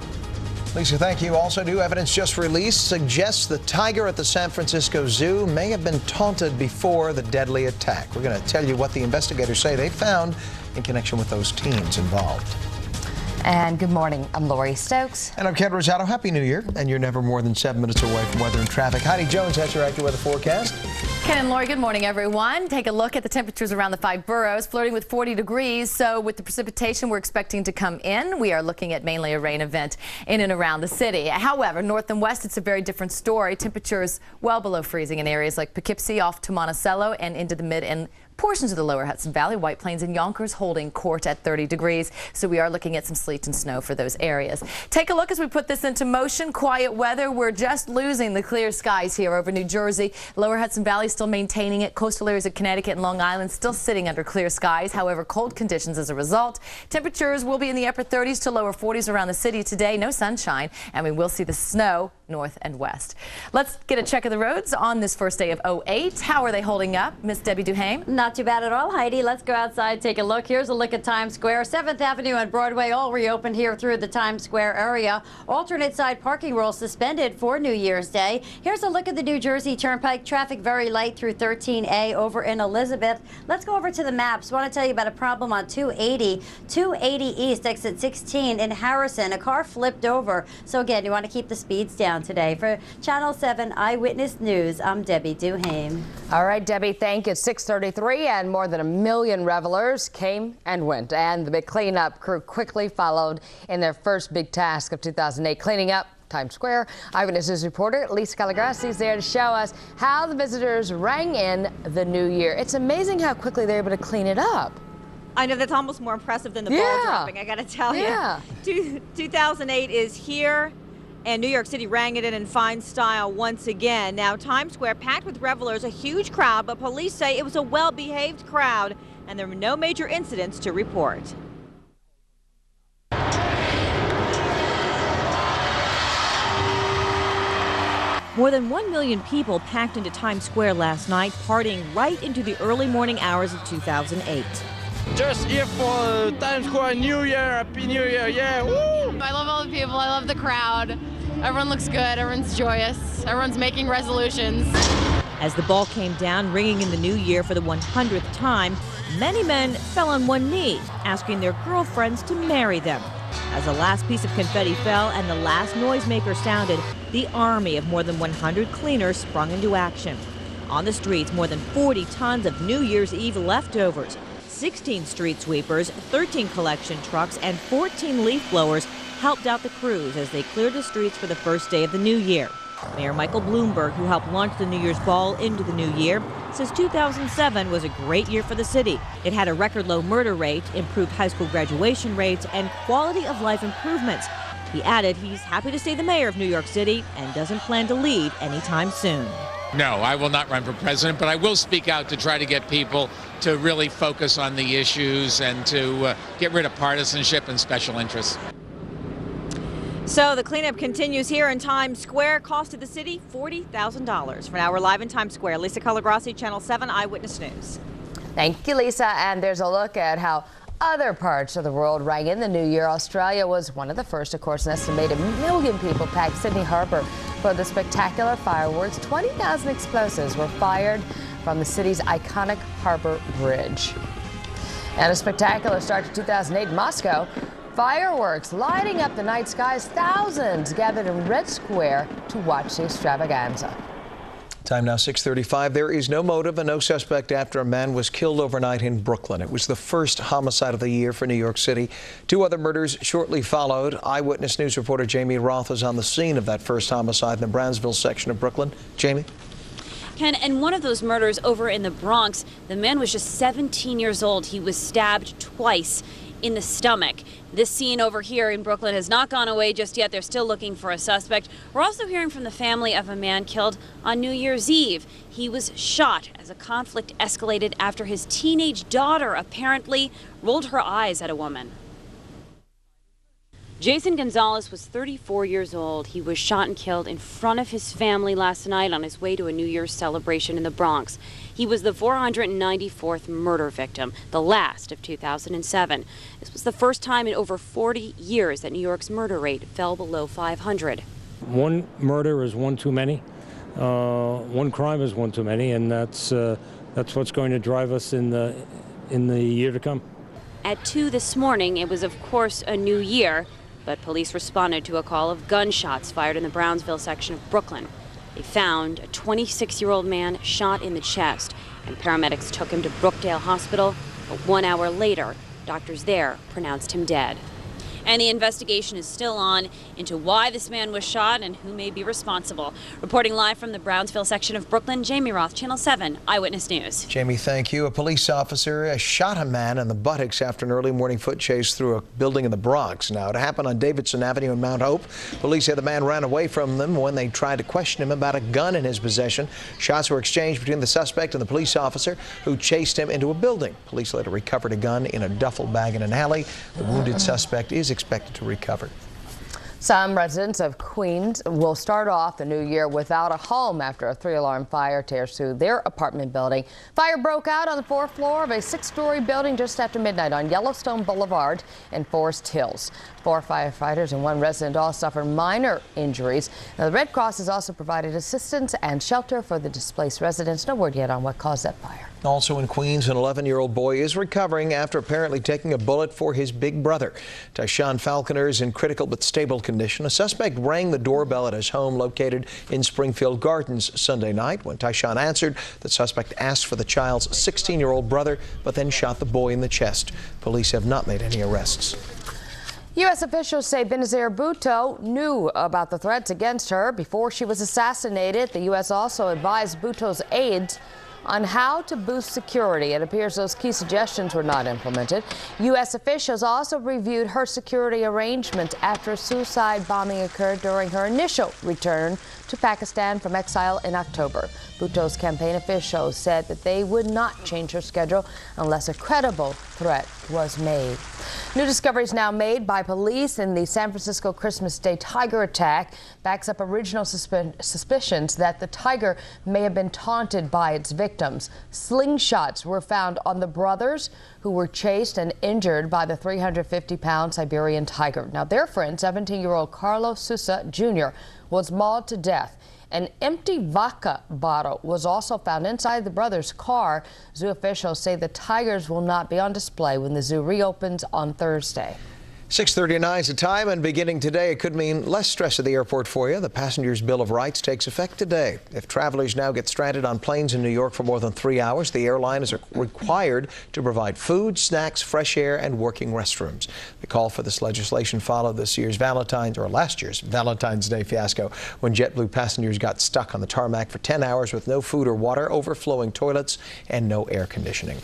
Lisa, thank you. Also, new evidence just released suggests the tiger at the San Francisco Zoo may have been taunted before the deadly attack. We're going to tell you what the investigators say they found in connection with those teens involved. And good morning. I'm Lori Stokes. And I'm Ken Rosato. Happy New Year. And you're never more than 7 minutes away from weather and traffic. Heidi Jones has your AccuWeather forecast. Ken and Lori, good morning, everyone. Take a look at the temperatures around the 5 boroughs, flirting with 40 degrees. So with the precipitation we're expecting to come in, we are looking at mainly a rain event in and around the city. However, north and west, it's a very different story. Temperatures well below freezing in areas like Poughkeepsie off to Monticello and into the mid and portions of the lower Hudson Valley. White Plains and Yonkers holding court at 30 degrees. So we are looking at some sleet and snow for those areas. Take a look as we put this into motion. Quiet weather. We're just losing the clear skies here over New Jersey. Lower Hudson Valley still maintaining it. Coastal areas of Connecticut and Long Island still sitting under clear skies. However, cold conditions as a result. Temperatures will be in the upper 30s to lower 40s around the city today. No sunshine, and we will see the snow north and west. Let's get a check of the roads on this first day of 08. How are they holding up, Miss Debbie DuHaime? Not Not too bad at all, Heidi. Let's go outside, take a look. Here's a look at Times Square. 7th Avenue and Broadway all reopened here through the Times Square area. Alternate side parking rules suspended for New Year's Day. Here's a look at the New Jersey Turnpike. Traffic very light through 13A over in Elizabeth. Let's go over to the maps. I want to tell you about a problem on 280 East, exit 16 in Harrison. A car flipped over. So again, you want to keep the speeds down today. For Channel 7 Eyewitness News, I'm Debbie DuHaime. All right, Debbie, thank you. It's 6:33 and more than 1 million revelers came and went. And the big cleanup crew quickly followed in their first big task of 2008, cleaning up Times Square. Eyewitness News reporter Lisa Colagrossi is there to show us how the visitors rang in the new year. It's amazing how quickly they're able to clean it up. I know that's almost more impressive than the ball dropping, I gotta tell you. 2008 is here, and New York City rang it in fine style once again. Now, Times Square packed with revelers, a huge crowd, but police say it was a well-behaved crowd, and there were no major incidents to report. More than 1 million people packed into Times Square last night, partying right into the early morning hours of 2008. Just here for Times Square New Year, Happy New Year, yeah, woo! I love all the people, I love the crowd. Everyone looks good, everyone's joyous, everyone's making resolutions. As the ball came down, ringing in the new year for the 100th time, many men fell on one knee, asking their girlfriends to marry them. As the last piece of confetti fell and the last noisemaker sounded, the army of more than 100 cleaners sprung into action. On the streets, more than 40 tons of New Year's Eve leftovers, 16 street sweepers, 13 collection trucks, and 14 leaf blowers helped out the crews as they cleared the streets for the first day of the new year. Mayor Michael Bloomberg, who helped launch the New Year's Ball into the new year, says 2007 was a great year for the city. It had a record low murder rate, improved high school graduation rates, and quality of life improvements. He added he's happy to stay the mayor of New York City and doesn't plan to leave anytime soon. No, I will not run for president, but I will speak out to try to get people to really focus on the issues and to get rid of partisanship and special interests. So the cleanup continues here in Times Square. Cost to the city, $40,000. For now, we're live in Times Square. Lisa Colagrossi, Channel 7 Eyewitness News. Thank you, Lisa. And there's a look at how other parts of the world rang in the new year. Australia was one of the first. Of course, an estimated 1 million people packed Sydney Harbour for the spectacular fireworks. 20,000 explosives were fired from the city's iconic Harbour Bridge. And a spectacular start to 2008 in Moscow. Fireworks lighting up the night skies. Thousands gathered in Red Square to watch the extravaganza. Time now 6:35. There is no motive and no suspect after a man was killed overnight in Brooklyn. It was the first homicide of the year for New York City. 2 other murders shortly followed. Eyewitness News reporter Jamie Roth was on the scene of that first homicide in the Brownsville section of Brooklyn. Jamie? Ken, and one of those murders over in the Bronx, the man was just 17 years old. He was stabbed twice in the stomach. This scene over here in Brooklyn has not gone away just yet. They're still looking for a suspect. We're also hearing from the family of a man killed on New Year's Eve. He was shot as a conflict escalated after his teenage daughter apparently rolled her eyes at a woman. Jason Gonzalez was 34 years old. He was shot and killed in front of his family last night on his way to a New Year's celebration in the Bronx. He was the 494th murder victim, the last of 2007. This was the first time in over 40 years that New York's murder rate fell below 500. One murder is one too many. One crime is one too many, and that's what's going to drive us in the year to come. At 2 this morning, it was of course a new year, but police responded to a call of gunshots fired in the Brownsville section of Brooklyn. They found a 26-year-old man shot in the chest, and paramedics took him to Brookdale Hospital, but 1 hour later, doctors there pronounced him dead. And the investigation is still on into why this man was shot and who may be responsible. Reporting live from the Brownsville section of Brooklyn, Jamie Roth, Channel 7 Eyewitness News. Jamie, thank you. A police officer shot a man in the buttocks after an early morning foot chase through a building in the Bronx. Now, it happened on Davidson Avenue in Mount Hope. Police say the man ran away from them when they tried to question him about a gun in his possession. Shots were exchanged between the suspect and the police officer who chased him into a building. Police later recovered a gun in a duffel bag in an alley. The wounded suspect is expected to recover. Some residents of Queens will start off the new year without a home after a 3-alarm fire tears through their apartment building. Fire broke out on the 4th floor of a 6-story building just after midnight on Yellowstone Boulevard in Forest Hills. 4 firefighters and 1 resident all suffered minor injuries. Now, the Red Cross has also provided assistance and shelter for the displaced residents. No word yet on what caused that fire. Also in Queens, an 11-year-old boy is recovering after apparently taking a bullet for his big brother. Tyshawn Falconer is in critical but stable condition. A suspect rang the doorbell at his home located in Springfield Gardens Sunday night. When Tyshawn answered, the suspect asked for the child's 16-year-old brother, but then shot the boy in the chest. Police have not made any arrests. U.S. officials say Benazir Bhutto knew about the threats against her before she was assassinated. The U.S. also advised Bhutto's aides on how to boost security. It appears those key suggestions were not implemented. U.S. officials also reviewed her security arrangements after a suicide bombing occurred during her initial return to Pakistan from exile in October. Bhutto's campaign officials said that they would not change her schedule unless a credible threat was made. New discoveries now made by police in the San Francisco Christmas Day tiger attack backs up original suspicions that the tiger may have been taunted by its victims. Slingshots were found on the brothers who were chased and injured by the 350-pound Siberian tiger. Now, their friend, 17-year-old Carlos Sousa Jr., was mauled to death. An empty vodka bottle was also found inside the brothers' car. Zoo officials say the tigers will not be on display when the zoo reopens on Thursday. 6:39 is the time, and beginning today, it could mean less stress at the airport for you. The Passengers Bill of Rights takes effect today. If travelers now get stranded on planes in New York for more than 3 hours, the airline is required to provide food, snacks, fresh air, and working restrooms. The call for this legislation followed last year's Valentine's Day fiasco when JetBlue passengers got stuck on the tarmac for 10 hours with no food or water, overflowing toilets, and no air conditioning.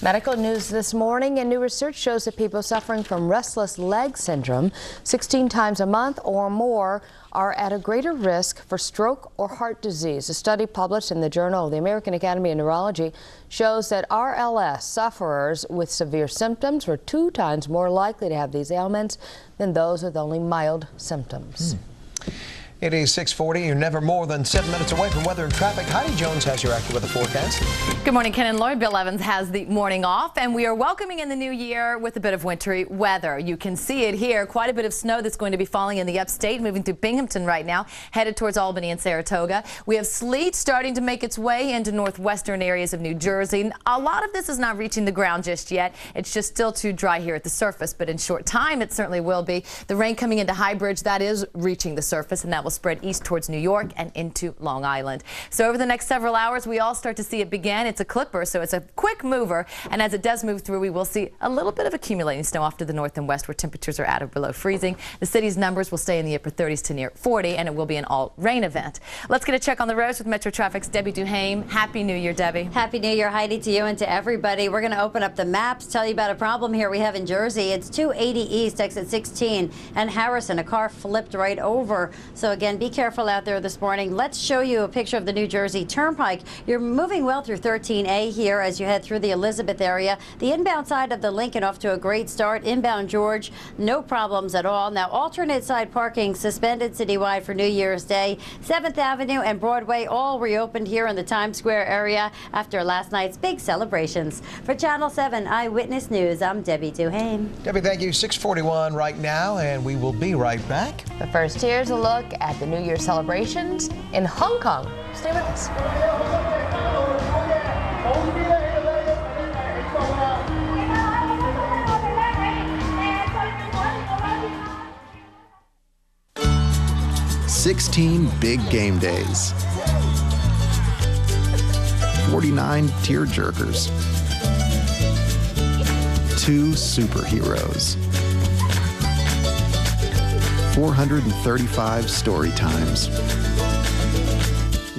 Medical news this morning, and new research shows that people suffering from restless leg syndrome 16 times a month or more are at a greater risk for stroke or heart disease. A study published in the Journal of the American Academy of Neurology shows that RLS sufferers with severe symptoms were 2 times more likely to have these ailments than those with only mild symptoms. It is 6:40. You're never more than 7 minutes away from weather and traffic. Heidi Jones has your AccuWeather forecast. Good morning, Ken and Lori. Bill Evans has the morning off, and we are welcoming in the new year with a bit of wintry weather. You can see it here. Quite a bit of snow that's going to be falling in the upstate, moving through Binghamton right now, headed towards Albany and Saratoga. We have sleet starting to make its way into northwestern areas of New Jersey. A lot of this is not reaching the ground just yet. It's just still too dry here at the surface, but in short time, it certainly will be. The rain coming into High Bridge, that is reaching the surface, and that will spread east towards New York and into Long Island. So over the next several hours, we all start to see it begin. It's a clipper, so it's a quick mover, and as it does move through, we will see a little bit of accumulating snow off to the north and west where temperatures are at or below freezing. The city's numbers will stay in the upper 30s to near 40, and it will be an all-rain event. Let's get a check on the roads with Metro Traffic's Debbie DuHaime. Happy New Year, Debbie. Happy New Year, Heidi, to you and to everybody. We're going to open up the maps, tell you about a problem here we have in Jersey. It's 280 East, exit 16, and Harrison. A car flipped right over. So again, be careful out there this morning. Let's show you a picture of the New Jersey Turnpike. You're moving well through 13A here as you head through the Elizabeth area. The inbound side of the Lincoln off to a great start. Inbound George, no problems at all. Now, alternate side parking suspended citywide for New Year's Day. 7th Avenue and Broadway all reopened here in the Times Square area after last night's big celebrations. For Channel 7 Eyewitness News, I'm Debbie DuHaime. Debbie, thank you. 6:41 right now, and we will be right back. But first, here's a look at the New Year celebrations in Hong Kong. Stay with us. "16 big game days, 49 tearjerkers, 2 superheroes, 435 story times,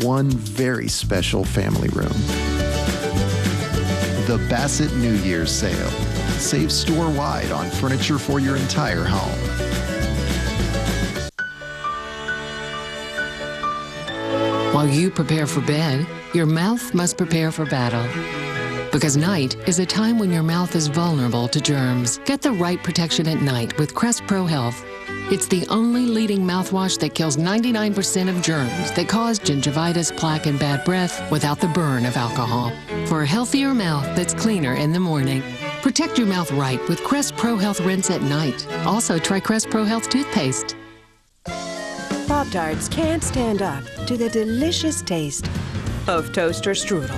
1 very special family room. The Bassett New Year's Sale. Save store-wide on furniture for your entire home. While you prepare for bed, your mouth must prepare for battle. Because night is a time when your mouth is vulnerable to germs. Get the right protection at night with Crest Pro Health. It's the only leading mouthwash that kills 99% of germs that cause gingivitis, plaque, and bad breath without the burn of alcohol. For a healthier mouth that's cleaner in the morning. Protect your mouth right with Crest Pro Health Rinse at night. Also, try Crest Pro Health toothpaste. Pop-Tarts can't stand up to the delicious taste of toaster strudel.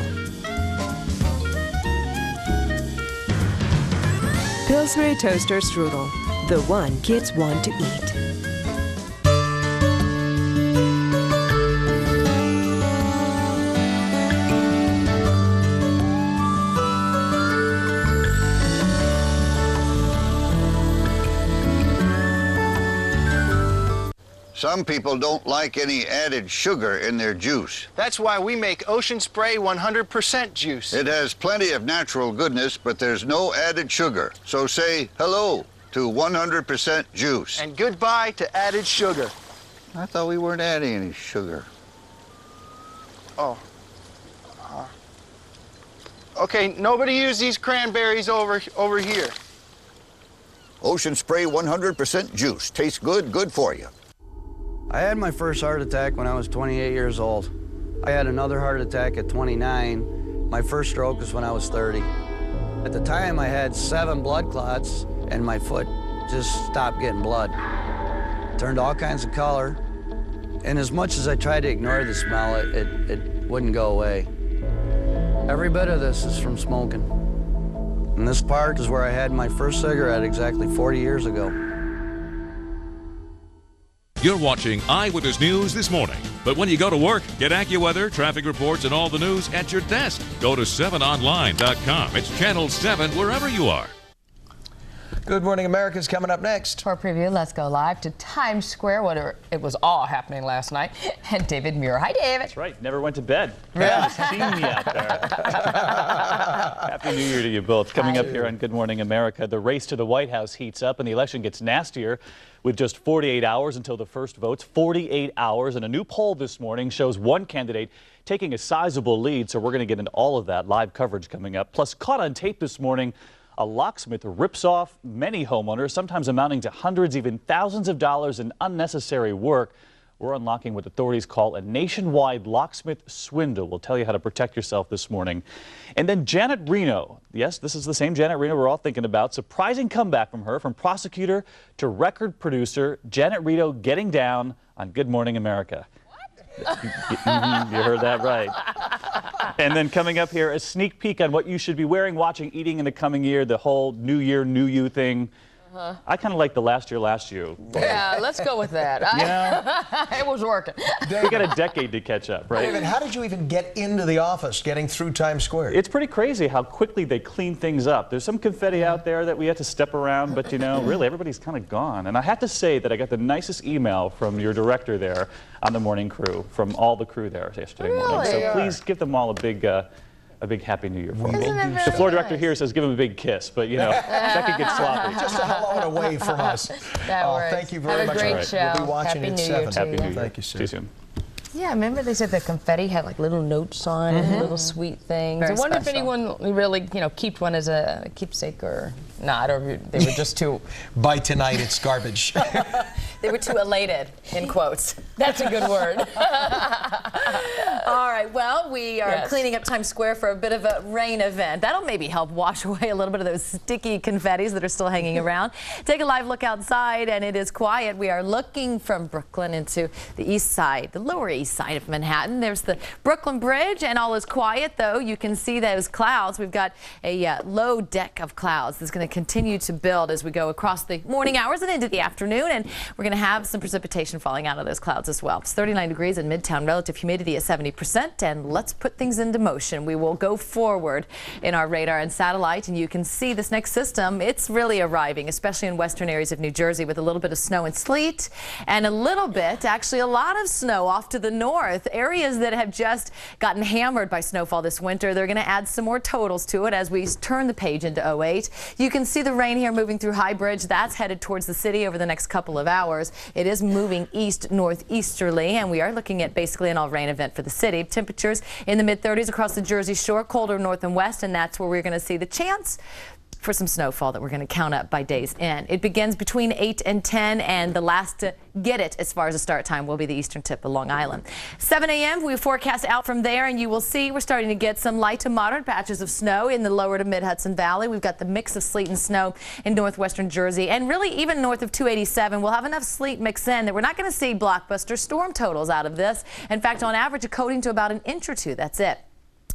Pillsbury Toaster Strudel, the one kids want to eat. Some people don't like any added sugar in their juice. That's why we make Ocean Spray 100% juice. It has plenty of natural goodness, but there's no added sugar. So say hello to 100% juice. And goodbye to added sugar. I thought we weren't adding any sugar. Oh. Okay, nobody use these cranberries over here. Ocean Spray 100% juice. Tastes good, good for you. I had my first heart attack when I was 28 years old. I had another heart attack at 29. My first stroke was when I was 30. At the time, I had 7 blood clots, and my foot just stopped getting blood. Turned all kinds of color, and as much as I tried to ignore the smell, it wouldn't go away. Every bit of this is from smoking. And this part is where I had my first cigarette exactly 40 years ago. You're watching Eyewitness News this morning. But when you go to work, get AccuWeather, traffic reports, and all the news at your desk. Go to 7online.com. It's Channel 7 wherever you are. Good Morning America is coming up next. For a preview, let's go live to Times Square, where it was all happening last night. And David Muir. Hi, David. That's right. Never went to bed. Yeah. See me out there. Happy New Year to you both. Coming up here on Good Morning America, the race to the White House heats up and the election gets nastier with just 48 hours until the first votes. 48 hours. And a new poll this morning shows one candidate taking a sizable lead. So we're going to get into all of that. Live coverage coming up. Plus, caught on tape this morning, a locksmith rips off many homeowners, sometimes amounting to hundreds, even thousands of dollars in unnecessary work. We're unlocking what authorities call a nationwide locksmith swindle. We'll tell you how to protect yourself this morning. And then Janet Reno. Yes, this is the same Janet Reno we're all thinking about. Surprising comeback from her, from prosecutor to record producer. Janet Reno getting down on Good Morning America. What? You heard that right. And then coming up here, a sneak peek on what you should be wearing, watching, eating in the coming year, the whole New Year, New You thing. I kind of like the last year, last you. Yeah, let's go with that. It was working. We got a decade to catch up, right? David, how did you even get into the office, getting through Times Square? It's pretty crazy how quickly they clean things up. There's some confetti out there that we had to step around, but you know, really everybody's kind of gone. And I have to say that I got the nicest email from your director there on the morning crew, from all the crew there yesterday morning. So please give them all a big Happy New Year for me. The floor director here says give him a big kiss, but you know, that could get sloppy. Just a hello and a wave from us. Thank you very much. Have a great show. We'll be watching Happy at New Year 7. to you. Happy New Year. Thank you, sir. See you soon. Yeah, remember they said the confetti had like little notes on it, little sweet things. Very I wonder if special. anyone really, kept one as a keepsake or I don't. They were just too. By tonight, it's garbage. They were too elated, in quotes. That's a good word. All right, well, we are cleaning up Times Square for a bit of a rain event. That'll maybe help wash away a little bit of those sticky confettis that are still hanging around. Take a live look outside, and it is quiet. We are looking from Brooklyn into the east side, the lower east side of Manhattan. There's the Brooklyn Bridge, and all is quiet, though. You can see those clouds. We've got a low deck of clouds that's going to continue to build as we go across the morning hours and into the afternoon, and we're going to have some precipitation falling out of those clouds as well. It's 39 degrees in Midtown, relative humidity at 70%, and let's put things into motion. We will go forward in our radar and satellite, and you can see this next system. It's really arriving, especially in western areas of New Jersey, with a little bit of snow and sleet, and a little bit, actually a lot of snow off to the north. Areas that have just gotten hammered by snowfall this winter, they're going to add some more totals to it as we turn the page into 08. You can see the rain here moving through High Bridge. That's headed towards the city over the next couple of hours. It is moving east northeasterly, and we are looking at basically an all-rain event for the city. Temperatures in the mid-30s across the Jersey Shore, colder north and west, and that's where we're going to see the chance for some snowfall that we're going to count up by day's end. It begins between 8 and 10, and the last to get it as far as the start time will be the eastern tip of Long Island. 7 a.m. we forecast out from there, and you will see we're starting to get some light to moderate patches of snow in the lower to mid-Hudson Valley. We've got the mix of sleet and snow in northwestern Jersey, and really even north of 287. We'll have enough sleet mix in that we're not going to see blockbuster storm totals out of this. In fact, on average, a coating to about an inch or two. That's it.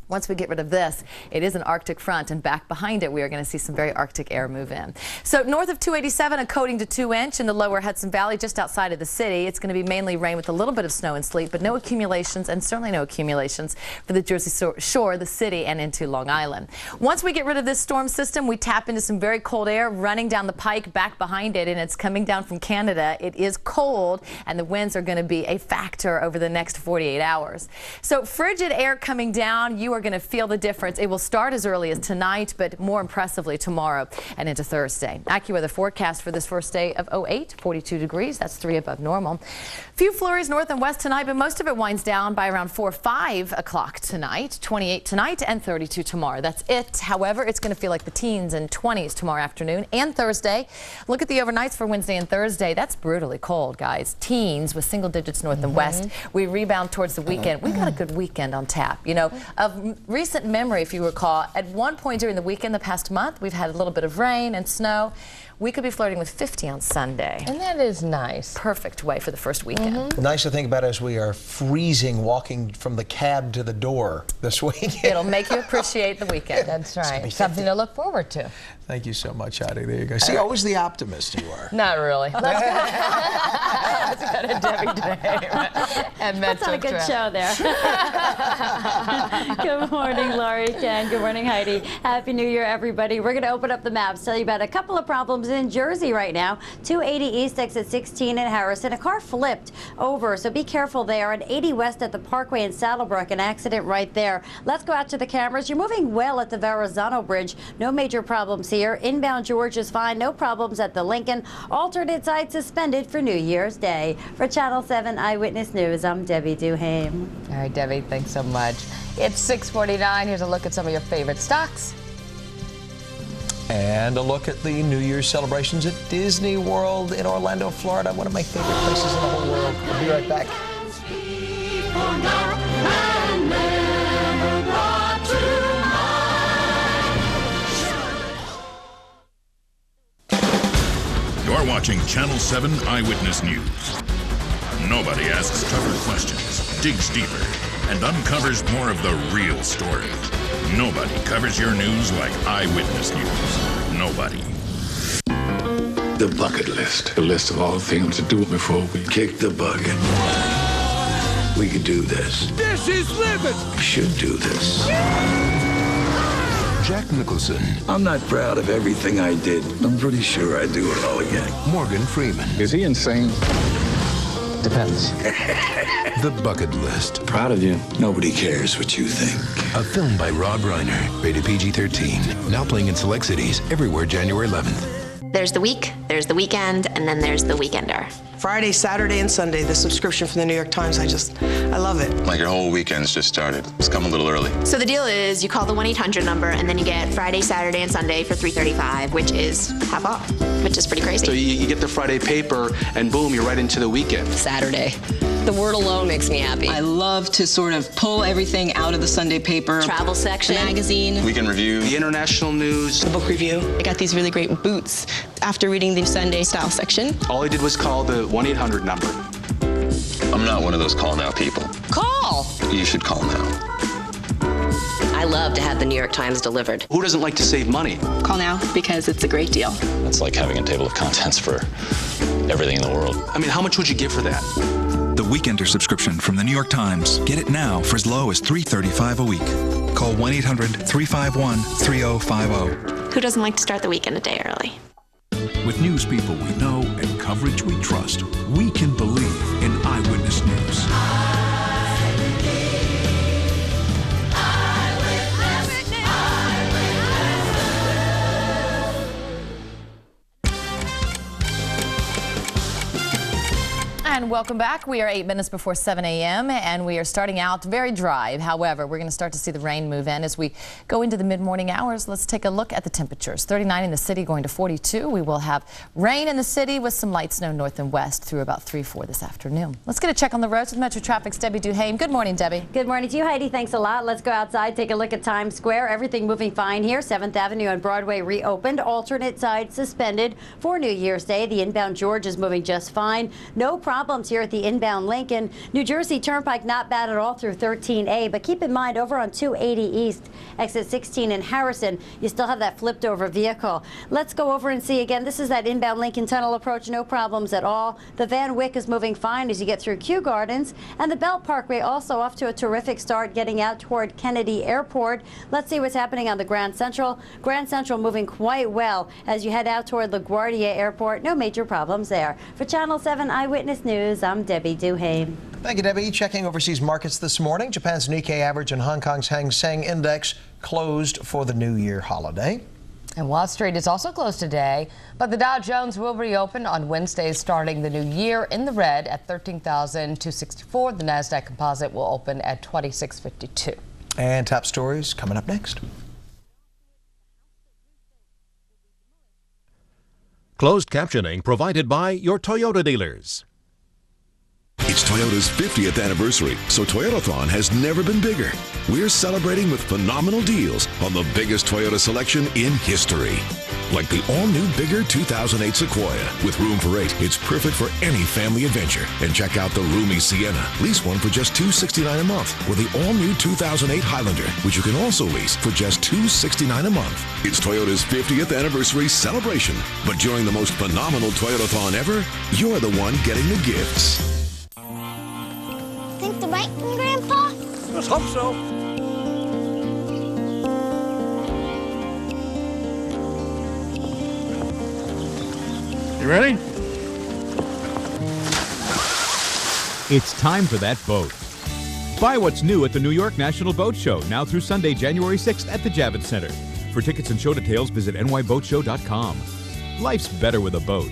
Once we get rid of this, it is an Arctic front, and back behind it, we are going to see some very Arctic air move in. So north of 287, a coating to 2 inch in the lower Hudson Valley, just outside of the city. It's going to be mainly rain with a little bit of snow and sleet, but no accumulations, and certainly no accumulations for the Jersey Shore, the city, and into Long Island. Once we get rid of this storm system, we tap into some very cold air running down the pike back behind it, and it's coming down from Canada. It is cold, and the winds are going to be a factor over the next 48 hours. So frigid air coming down. You are going to feel the difference. It will start as early as tonight, but more impressively tomorrow and into Thursday. AccuWeather forecast for this first day of 08, 42 degrees. That's 3 above normal. Few flurries north and west tonight, but most of it winds down by around 4 or 5 o'clock tonight. 28 tonight and 32 tomorrow. That's it. However, it's going to feel like the teens and 20s tomorrow afternoon and Thursday. Look at the overnights for Wednesday and Thursday. That's brutally cold, guys. Teens with single digits north and west. We rebound towards the weekend. We've got a good weekend on tap. You know, of recent memory, if you recall, at one point during the weekend, the past month, we've had a little bit of rain and snow. We could be flirting with 50 on Sunday. And that is nice. Perfect way for the first weekend. Nice to think about as we are freezing walking from the cab to the door this week. It'll make you appreciate the weekend. That's right. Something to look forward to. Thank you so much, Heidi. There you go. See, always the optimist you are. Not really. Let's go to Debbie DuHaime and That's not a good show there. Good morning, Laurie, Ken. Good morning, Heidi. Happy New Year, everybody. We're going to open up the maps, tell you about a couple of problems in Jersey right now. 280 east, exit 16 in Harrison. A car flipped over, so be careful there. And 80 west at the Parkway in Saddlebrook, an accident right there. Let's go out to the cameras. You're moving well at the Verrazano Bridge. No major problems here. Inbound George is fine. No problems at the Lincoln. Alternate side suspended for New Year's Day. For Channel 7 Eyewitness News, I'm Debbie DuHaime. All right, Debbie, thanks so much. It's 6:49. Here's a look at some of your favorite stocks. And a look at the New Year's celebrations at Disney World in Orlando, Florida, one of my favorite places in the whole world. We'll be right back. You're watching Channel 7 Eyewitness News. Nobody asks tougher questions, digs deeper, and uncovers more of the real story. Nobody covers your news like Eyewitness News. Nobody. The bucket list. A list of all the things to do before we kick the bucket. We could do this. This is living. We should do this. Jack Nicholson. I'm not proud of everything I did. I'm pretty sure I'd do it all again. Morgan Freeman. Is he insane? Depends. The Bucket List. Proud of you. Nobody cares what you think. A film by Rob Reiner. Rated PG-13. Now playing in select cities everywhere January 11th. There's the week, there's the weekend, and then there's the weekender. Friday, Saturday, and Sunday, the subscription from the New York Times, I love it. Like your whole weekend's just started. It's come a little early. So the deal is you call the 1-800 number, and then you get Friday, Saturday, and Sunday for $3.35, which is half off, which is pretty crazy. So you get the Friday paper, and boom, you're right into the weekend. Saturday. The word alone makes me happy. I love to sort of pull everything out of the Sunday paper. Travel section. Magazine. Weekend review. The international news. The book review. I got these really great boots after reading the Sunday style section. All I did was call the 1-800 number. I'm not one of those call now people. Call! You should call now. I love to have the New York Times delivered. Who doesn't like to save money? Call now because it's a great deal. It's like having a table of contents for everything in the world. I mean, how much would you give for that? The Weekender subscription from the New York Times. Get it now for as low as $3.35 a week. Call 1-800-351-3050. Who doesn't like to start the weekend a day early? With news people we know and coverage we trust, we can believe in Eyewitness News. And welcome back. We are 8 minutes before 7 a.m. and we are starting out very dry. However, we're going to start to see the rain move in as we go into the mid-morning hours. Let's take a look at the temperatures. 39 in the city going to 42. We will have rain in the city with some light snow north and west through about 3-4 this afternoon. Let's get a check on the roads with Metro Traffic's Debbie DuHaime. Good morning, Debbie. Good morning to you, Heidi. Thanks a lot. Let's go outside, take a look at Times Square. Everything moving fine here. 7th Avenue and Broadway reopened. Alternate side suspended for New Year's Day. The inbound George is moving just fine. No problems here at the inbound Lincoln. New Jersey Turnpike not bad at all through 13A, but keep in mind over on 280 East, exit 16 in Harrison, you still have that flipped over vehicle. Let's go over and see again. This is that inbound Lincoln Tunnel approach. No problems at all. The Van Wyck is moving fine as you get through Kew Gardens, and the Belt Parkway also off to a terrific start getting out toward Kennedy Airport. Let's see what's happening on the Grand Central. Grand Central moving quite well as you head out toward LaGuardia Airport. No major problems there. For Channel 7 Eyewitness News, I'm Debbie DuHaime. Thank you, Debbie. Checking overseas markets this morning. Japan's Nikkei average and Hong Kong's Hang Seng Index closed for the New Year holiday. And Wall Street is also closed today, but the Dow Jones will reopen on Wednesday, starting the new year in the red at 13,264. The NASDAQ Composite will open at 2652. And top stories coming up next. Closed captioning provided by your Toyota dealers. It's Toyota's 50th anniversary, so Toyotathon has never been bigger. We're celebrating with phenomenal deals on the biggest Toyota selection in history. Like the all-new bigger 2008 Sequoia. With room for 8, it's perfect for any family adventure. And check out the roomy Sienna. Lease one for just $269 a month. Or the all-new 2008 Highlander, which you can also lease for just $269 a month. It's Toyota's 50th anniversary celebration. But during the most phenomenal Toyotathon ever, you're the one getting the gifts. Think the right one, Grandpa? Let's hope so. You ready? It's time for that boat. Buy what's new at the New York National Boat Show, now through Sunday, January 6th at the Javits Center. For tickets and show details, visit nyboatshow.com. Life's better with a boat.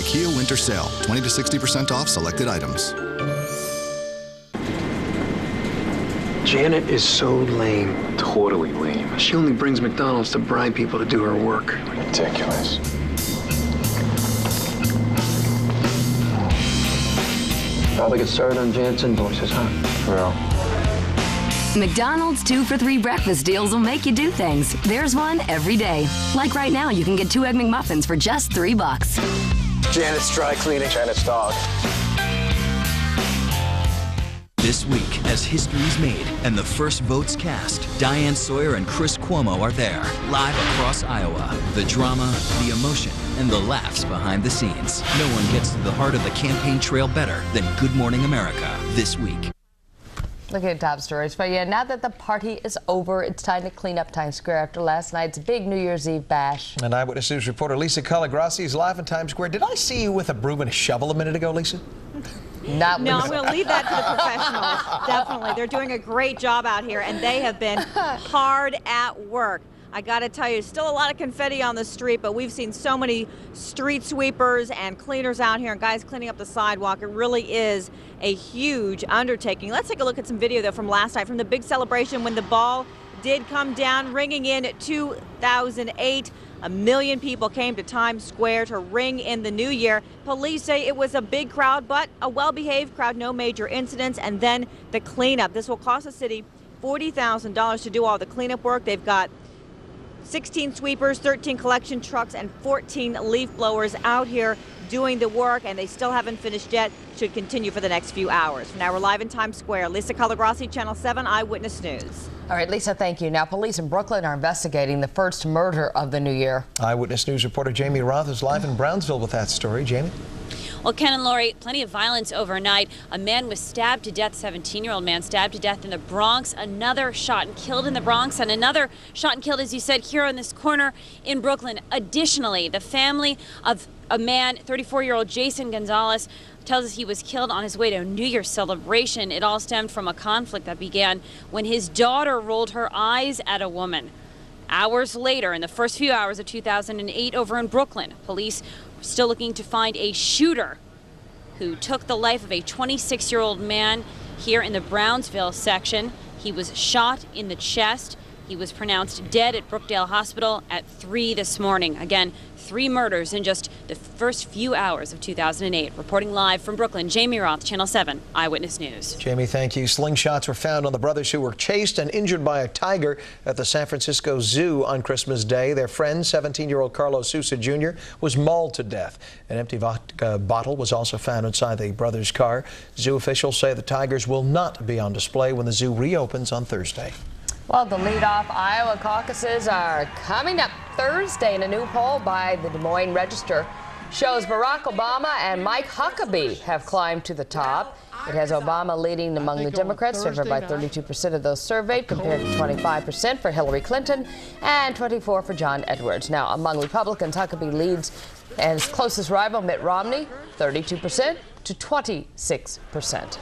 Kia Winter Sale, 20 to 60% off selected items. Janet is so lame. Totally lame. She only brings McDonald's to bribe people to do her work. Ridiculous. Probably get started on Janet's invoices, huh? Well. McDonald's 2 for $3 breakfast deals will make you do things. There's one every day. Like right now, you can get 2 Egg McMuffins for just $3. Janet's dry cleaning. Janet's dog. This week, as history's made and the first votes cast, Diane Sawyer and Chris Cuomo are there, live across Iowa. The drama, the emotion, and the laughs behind the scenes. No one gets to the heart of the campaign trail better than Good Morning America this week. Look at top stories. But yeah, now that the party is over, it's time to clean up Times Square after last night's big New Year's Eve bash. And Eyewitness News reporter Lisa Colagrossi is live in Times Square. Did I see you with a broom and a shovel a minute ago, Lisa? No, I'm going to leave that to the professionals. Definitely. They're doing a great job out here, and they have been hard at work. I got to tell you, still a lot of confetti on the street, but we've seen so many street sweepers and cleaners out here and guys cleaning up the sidewalk. It really is a huge undertaking. Let's take a look at some video, though, from last night, from the big celebration when the ball did come down, ringing in 2008. 1 million people came to Times Square to ring in the new year. Police say it was a big crowd, but a well-behaved crowd, no major incidents. And then the cleanup. This will cost the city $40,000 to do all the cleanup work. They've got 16 sweepers, 13 collection trucks, and 14 leaf blowers out here doing the work, and they still haven't finished yet. Should continue for the next few hours. Now we're live in Times Square. Lisa Colagrossi, Channel 7 Eyewitness News. All right, Lisa, thank you. Now, police in Brooklyn are investigating the first murder of the new year. Eyewitness News reporter Jamie Roth is live in Brownsville with that story. Jamie? Well, Ken and Lori, plenty of violence overnight. A man was stabbed to death, 17-year-old man stabbed to death in the Bronx. Another shot and killed in the Bronx, and another shot and killed, as you said, here in this corner in Brooklyn. Additionally, the family of A man, 34-year-old Jason Gonzalez, tells us he was killed on his way to a New Year's celebration. It all stemmed from a conflict that began when his daughter rolled her eyes at a woman. Hours later, in the first few hours of 2008 over in Brooklyn, police were still looking to find a shooter who took the life of a 26-year-old man here in the Brownsville section. He was shot in the chest. He was pronounced dead at Brookdale Hospital at 3 this morning. Again, 3 murders in just the first few hours of 2008. Reporting live from Brooklyn, Jamie Roth, Channel 7 Eyewitness News. Jamie, thank you. Slingshots were found on the brothers who were chased and injured by a tiger at the San Francisco Zoo on Christmas Day. Their friend, 17-year-old Carlos Sousa Jr., was mauled to death. An empty vodka bottle was also found inside the brothers' car. Zoo officials say the tigers will not be on display when the zoo reopens on Thursday. Well, the lead-off Iowa caucuses are coming up Thursday, and a new poll by the Des Moines Register shows Barack Obama and Mike Huckabee have climbed to the top. It has Obama leading among the Democrats, favored by 32% of those surveyed, compared to 25% for Hillary Clinton and 24% for John Edwards. Now, among Republicans, Huckabee leads as closest rival Mitt Romney, 32% to 26%.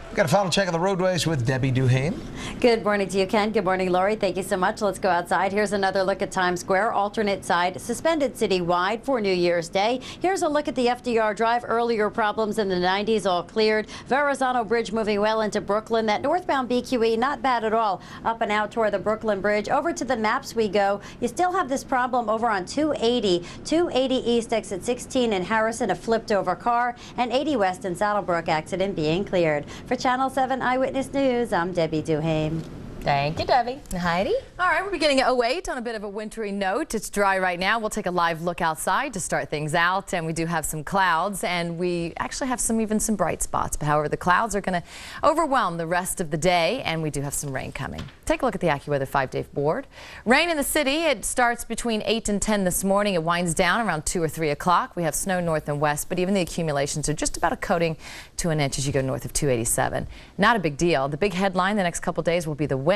We've got a final check of the roadways with Debbie DuHaime. Good morning to you, Ken. Good morning, Lori. Thank you so much. Let's go outside. Here's another look at Times Square. Alternate side suspended citywide for New Year's Day. Here's a look at the FDR Drive. Earlier problems in the 90s all cleared. Verrazano Bridge moving well into Brooklyn. That northbound BQE not bad at all. Up and out toward the Brooklyn Bridge. Over to the maps we go. You still have this problem over on 280. 280 East exit 16 in Harrison, a flipped over car. And 80 West in Saddlebrook accident being cleared. For Channel 7 Eyewitness News, I'm Debbie DuHaime. Thank you, Debbie. Heidi? All right, we're beginning at 08 on a bit of a wintry note. It's dry right now. We'll take a live look outside to start things out, and we do have some clouds, and we actually have even some bright spots. But however, the clouds are going to overwhelm the rest of the day, and we do have some rain coming. Take a look at the AccuWeather 5-day board. Rain in the city. It starts between 8 and 10 this morning. It winds down around 2 or 3 o'clock. We have snow north and west, but even the accumulations are just about a coating to an inch as you go north of 287. Not a big deal. The big headline the next couple days will be the wind.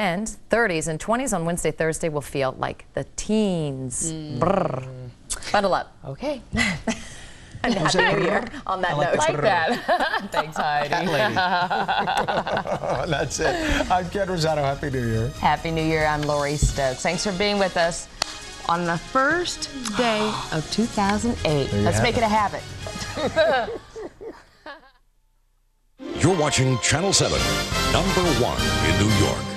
30s and 20s on Wednesday, Thursday will feel like the teens. Bundle up. Okay. And Happy New Year on that note. Like that. Thanks, Heidi. That's it. I'm Ken Rosato. Happy New Year. Happy New Year. I'm Lori Stokes. Thanks for being with us on the first day of 2008. Let's make it a habit. You're watching Channel 7, #1 in New York.